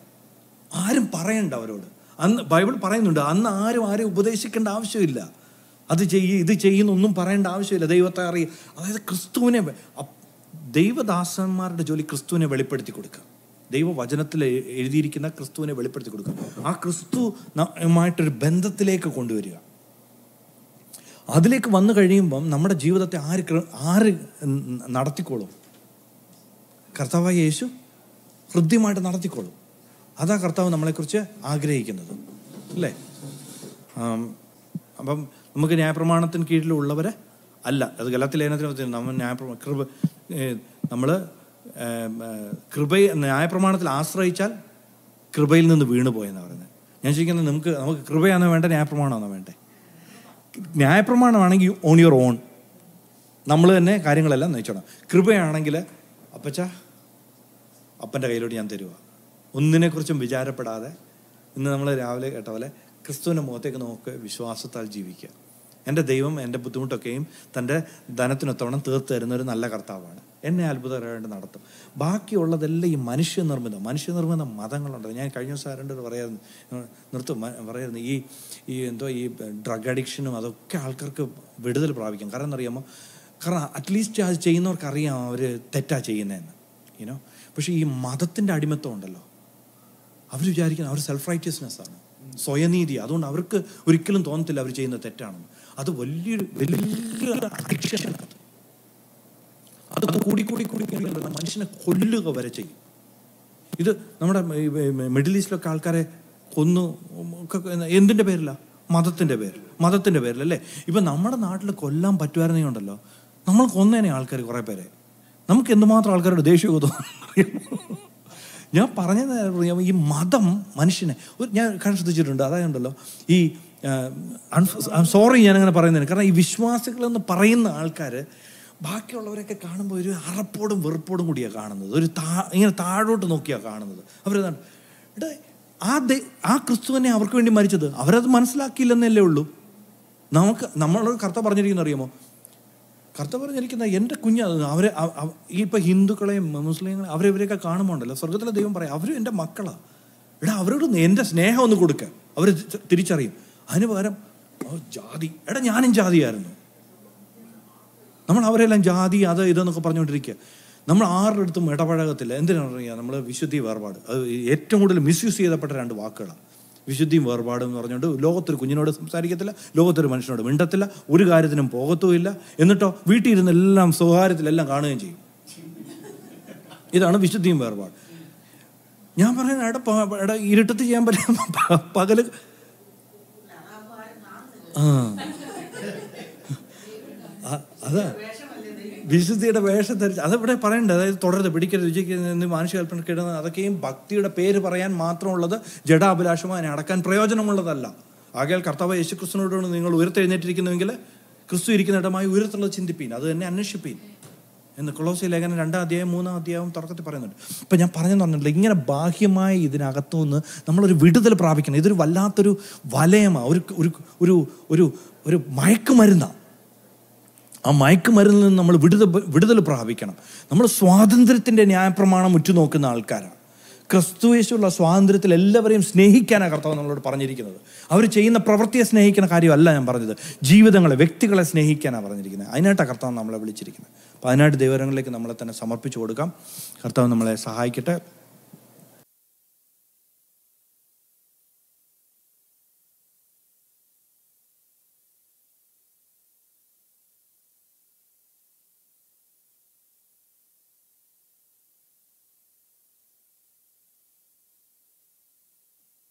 ആരും പറയണ്ട അവരോട്. അന്ന് ബൈബിൾ പറയുന്നുണ്ട്, അന്ന് ആരും ഉപദേശിക്കേണ്ട ആവശ്യമില്ല. അത് ഇത് ചെയ്യുന്നൊന്നും പറയേണ്ട ആവശ്യമില്ല. ദൈവത്തെ അറിയുക. അതായത് ക്രിസ്തുവിനെ, ദൈവദാസന്മാരുടെ ജോലി ക്രിസ്തുവിനെ വെളിപ്പെടുത്തി കൊടുക്കുക. ദൈവവചനത്തിൽ എഴുതിയിരിക്കുന്ന ക്രിസ്തുവിനെ വെളിപ്പെടുത്തി കൊടുക്കുക. ആ ക്രിസ്തുമായിട്ടൊരു ബന്ധത്തിലേക്ക് കൊണ്ടുവരിക. അതിലേക്ക് വന്നു കഴിയുമ്പം നമ്മുടെ ജീവിതത്തെ ആര് നടത്തിക്കോളും? കർത്താവായ യേശു ഹൃദ്യമായിട്ട് നടത്തിക്കോളും. അതാ കർത്താവ് നമ്മളെക്കുറിച്ച് ആഗ്രഹിക്കുന്നത്, അല്ലേ? അപ്പം നമുക്ക് ന്യായപ്രമാണത്തിന് കീഴിലുള്ളവരെ അല്ല, അത് ഗലാത്യ ലേഖനത്തിന് നമ്മൾ ന്യായപ്രമാണത്തിൽ ആശ്രയിച്ചാൽ കൃപയിൽ നിന്ന് വീണുപോയെന്നാണ് പറയുന്നത്. ഞാൻ ചോദിക്കുന്നത്, നമുക്ക് കൃപയാണോ വേണ്ടേ, ന്യായപ്രമാണമാണോ വേണ്ടേ? ന്യായപ്രമാണമാണെങ്കിൽ ഓൺ യുവർ ഓൺ, നമ്മൾ തന്നെ കാര്യങ്ങളെല്ലാം നയിച്ചോണം. കൃപയാണെങ്കിൽ അപ്പൻ്റെ കയ്യിലോട്ട് ഞാൻ തരുക, ഒന്നിനെക്കുറിച്ചും വിചാരപ്പെടാതെ. ഇന്ന് നമ്മൾ രാവിലെ കേട്ട പോലെ ക്രിസ്തുവിൻ്റെ മുഖത്തേക്ക് നോക്ക്, വിശ്വാസത്താൽ ജീവിക്കുക. എൻ്റെ ദൈവം എൻ്റെ ബുദ്ധിമുട്ടൊക്കെയും തൻ്റെ ധനത്തിനൊത്തവണ്ണം തീർത്ത് തരുന്ന ഒരു നല്ല കർത്താവാണ്. എന്നെ അത്ഭുതകരമായിട്ട് നടത്തും. ബാക്കിയുള്ളതെല്ലാം ഈ മനുഷ്യനിർമ്മിത മതങ്ങളുണ്ട്. ഞാൻ കഴിഞ്ഞ ദിവസം ആരണ്ട് പറയായിരുന്നു, ഈ ഡ്രഗ് അഡിക്ഷനും അതൊക്കെ ആൾക്കാർക്ക് വിടുതൽ പ്രാപിക്കാം. കാരണം എന്നറിയാമോ, കാരണം അറ്റ്ലീസ്റ്റ് അത് ചെയ്യുന്നവർക്കറിയാം അവർ തെറ്റാ ചെയ്യുന്നതെന്ന്, യുനോ. പക്ഷേ ഈ മതത്തിൻ്റെ അടിമത്തം ഉണ്ടല്ലോ, അവർ വിചാരിക്കുന്നത് അവർ സെൽഫ് റൈറ്റിയസ്നെസ് ആണ്, സ്വയനീതി. അതുകൊണ്ട് അവർക്ക് ഒരിക്കലും തോന്നത്തില്ല അവർ ചെയ്യുന്നത് തെറ്റാണെന്ന്. അത് വലിയ അഡിക്ഷനാണ്. അത് കൂടി മനുഷ്യനെ കൊല്ലുക വരെ ചെയ്യും. ഇത് നമ്മുടെ മിഡിൽ ഈസ്റ്റിലൊക്കെ ആൾക്കാരെ കൊന്നു ഒക്കെ എന്തിൻ്റെ പേരില്ല? മതത്തിൻ്റെ പേരിലല്ലേ? ഇപ്പം നമ്മുടെ നാട്ടിൽ കൊല്ലാൻ പറ്റുമായിരുന്നേ ഉണ്ടല്ലോ, നമ്മൾ കൊന്നേനെ ആൾക്കാർ കുറേ പേരെ. നമുക്ക് എന്തുമാത്രം ആൾക്കാരുടെ ദേഷ്യമൊക്കെ തോന്നുന്നു. ഞാൻ പറഞ്ഞത് ഈ മതം മനുഷ്യനെ ഞാൻ ശ്രദ്ധിച്ചിട്ടുണ്ട്. അതായതുണ്ടല്ലോ ഈ സോറി ഞാനങ്ങനെ പറയുന്നതിന് കാരണം ഈ വിശ്വാസികളെന്ന് പറയുന്ന ആൾക്കാർ ബാക്കിയുള്ളവരൊക്കെ കാണുമ്പോൾ ഒരു അറപ്പോടും വെറുപ്പോടും കൂടിയാണ് കാണുന്നത്. ഇങ്ങനെ താഴോട്ട് നോക്കിയാണ് കാണുന്നത്. അവരെന്താണ് ആ ക്രിസ്തുവിനെ അവർക്ക് വേണ്ടി മരിച്ചത് അവരത് മനസ്സിലാക്കിയില്ലെന്നല്ലേ ഉള്ളൂ. നമ്മളോട് കർത്താവ് പറഞ്ഞിരിക്കുന്ന അറിയാമോ? കർത്താവ് പറഞ്ഞിരിക്കുന്ന എൻ്റെ കുഞ്ഞ് അവരെ ഇപ്പം ഹിന്ദുക്കളെയും മുസ്ലിങ്ങളെയും അവരെവരെയൊക്കെ കാണുമ്പോൾ ഉണ്ടല്ലോ, സ്വർഗത്തിലെ ദൈവം പറയാം അവരും എൻ്റെ മക്കളാണ്. അവരോട് എൻ്റെ സ്നേഹം ഒന്ന് കൊടുക്കുക, അവർ തിരിച്ചറിയും. അതിന് പകരം ജാതി, ഞാനും ജാതിയായിരുന്നു. നമ്മൾ അവരെല്ലാം ജാതി അത് ഇതെന്നൊക്കെ പറഞ്ഞുകൊണ്ടിരിക്കുക. നമ്മൾ ആരുടെ അടുത്തും ഇടപഴകത്തില്ല. എന്തിനാണ് പറയുക? നമ്മൾ വിശുദ്ധി വേർപാട്, അത് ഏറ്റവും കൂടുതൽ മിസ്യൂസ് ചെയ്യപ്പെട്ട രണ്ട് വാക്കുകളാണ്. വിശുദ്ധിയും വേർപാടും എന്ന് പറഞ്ഞുകൊണ്ട് ലോകത്തൊരു കുഞ്ഞിനോട് സംസാരിക്കത്തില്ല, ലോകത്തൊരു മനുഷ്യനോട് മിണ്ടത്തില്ല, ഒരു കാര്യത്തിനും പോകത്തുമില്ല. എന്നിട്ടോ വീട്ടിൽ ഇരുന്ന് എല്ലാം സ്വകാര്യത്തിലെല്ലാം കാണുകയും ചെയ്യും. ഇതാണ് വിശുദ്ധിയും വേർപാട്. ഞാൻ പറയുന്നത് ഇരുട്ടത്ത് ചെയ്യാൻ പറ്റും, പകല് അതാ വിശുദ്ധിയുടെ വേഷം ധരിച്ച് അതെവിടെ പറയണ്ടത്. അതായത് തുടരുത്, പിടിക്കരുത്, രുചിക്കരുത്, മാനുഷിക കൽപ്പനക്കിടുന്നത് അതൊക്കെയും ഭക്തിയുടെ പേര് പറയാൻ മാത്രമുള്ളത്, ജഡാഭിലാഷമോ അതിനെ അടക്കാൻ പ്രയോജനമുള്ളതല്ല. ആകയാൽ കർത്താവ് യേശുക്രിസ്തുവിനോട് നിങ്ങൾ ഉയർത്തെഴുന്നേറ്റിരിക്കുന്നുവെങ്കിൽ ക്രിസ്തു ഇരിക്കുന്ന ഇടമായി ഉയരത്തുള്ളത് ചിന്തിപ്പീൻ, അത് തന്നെ അന്വേഷിപ്പീൻ എന്ന് കൊളോസ്യ ലേഖനം 2 അധ്യായം 3 അധ്യായം തുടക്കത്തിൽ പറയുന്നുണ്ട്. ഇപ്പം ഞാൻ പറഞ്ഞെന്ന് പറഞ്ഞില്ല, ഇങ്ങനെ ബാഹ്യമായി ഇതിനകത്തുനിന്ന് നമ്മളൊരു വിടുതൽ പ്രാപിക്കണം. ഇതൊരു വല്ലാത്തൊരു വലയമാണ്, ഒരു മയക്കുമരുന്നാണ്. ആ മയക്കുമരുന്നിൽ നിന്ന് നമ്മൾ വിടുതൽ പ്രാപിക്കണം. നമ്മൾ സ്വാതന്ത്ര്യത്തിൻ്റെ ന്യായപ്രമാണം ഉറ്റുനോക്കുന്ന ആൾക്കാരാണ്. ക്രിസ്തുയേശുള്ള സ്വാതന്ത്ര്യത്തിൽ എല്ലാവരെയും സ്നേഹിക്കാനാണ് കർത്താവ് നമ്മളോട് പറഞ്ഞിരിക്കുന്നത്. അവർ ചെയ്യുന്ന പ്രവൃത്തിയെ സ്നേഹിക്കുന്ന കാര്യമല്ല ഞാൻ പറഞ്ഞത്, ജീവിതങ്ങളെ, വ്യക്തികളെ സ്നേഹിക്കാനാണ് പറഞ്ഞിരിക്കുന്നത്. അതിനായിട്ടാണ് കർത്താവ് നമ്മളെ വിളിച്ചിരിക്കുന്നത്. അപ്പോൾ അതിനായിട്ട് ദൈവങ്ങളിലേക്ക് നമ്മളെ തന്നെ സമർപ്പിച്ചു കൊടുക്കാം. കർത്താവ് നമ്മളെ സഹായിക്കട്ടെ.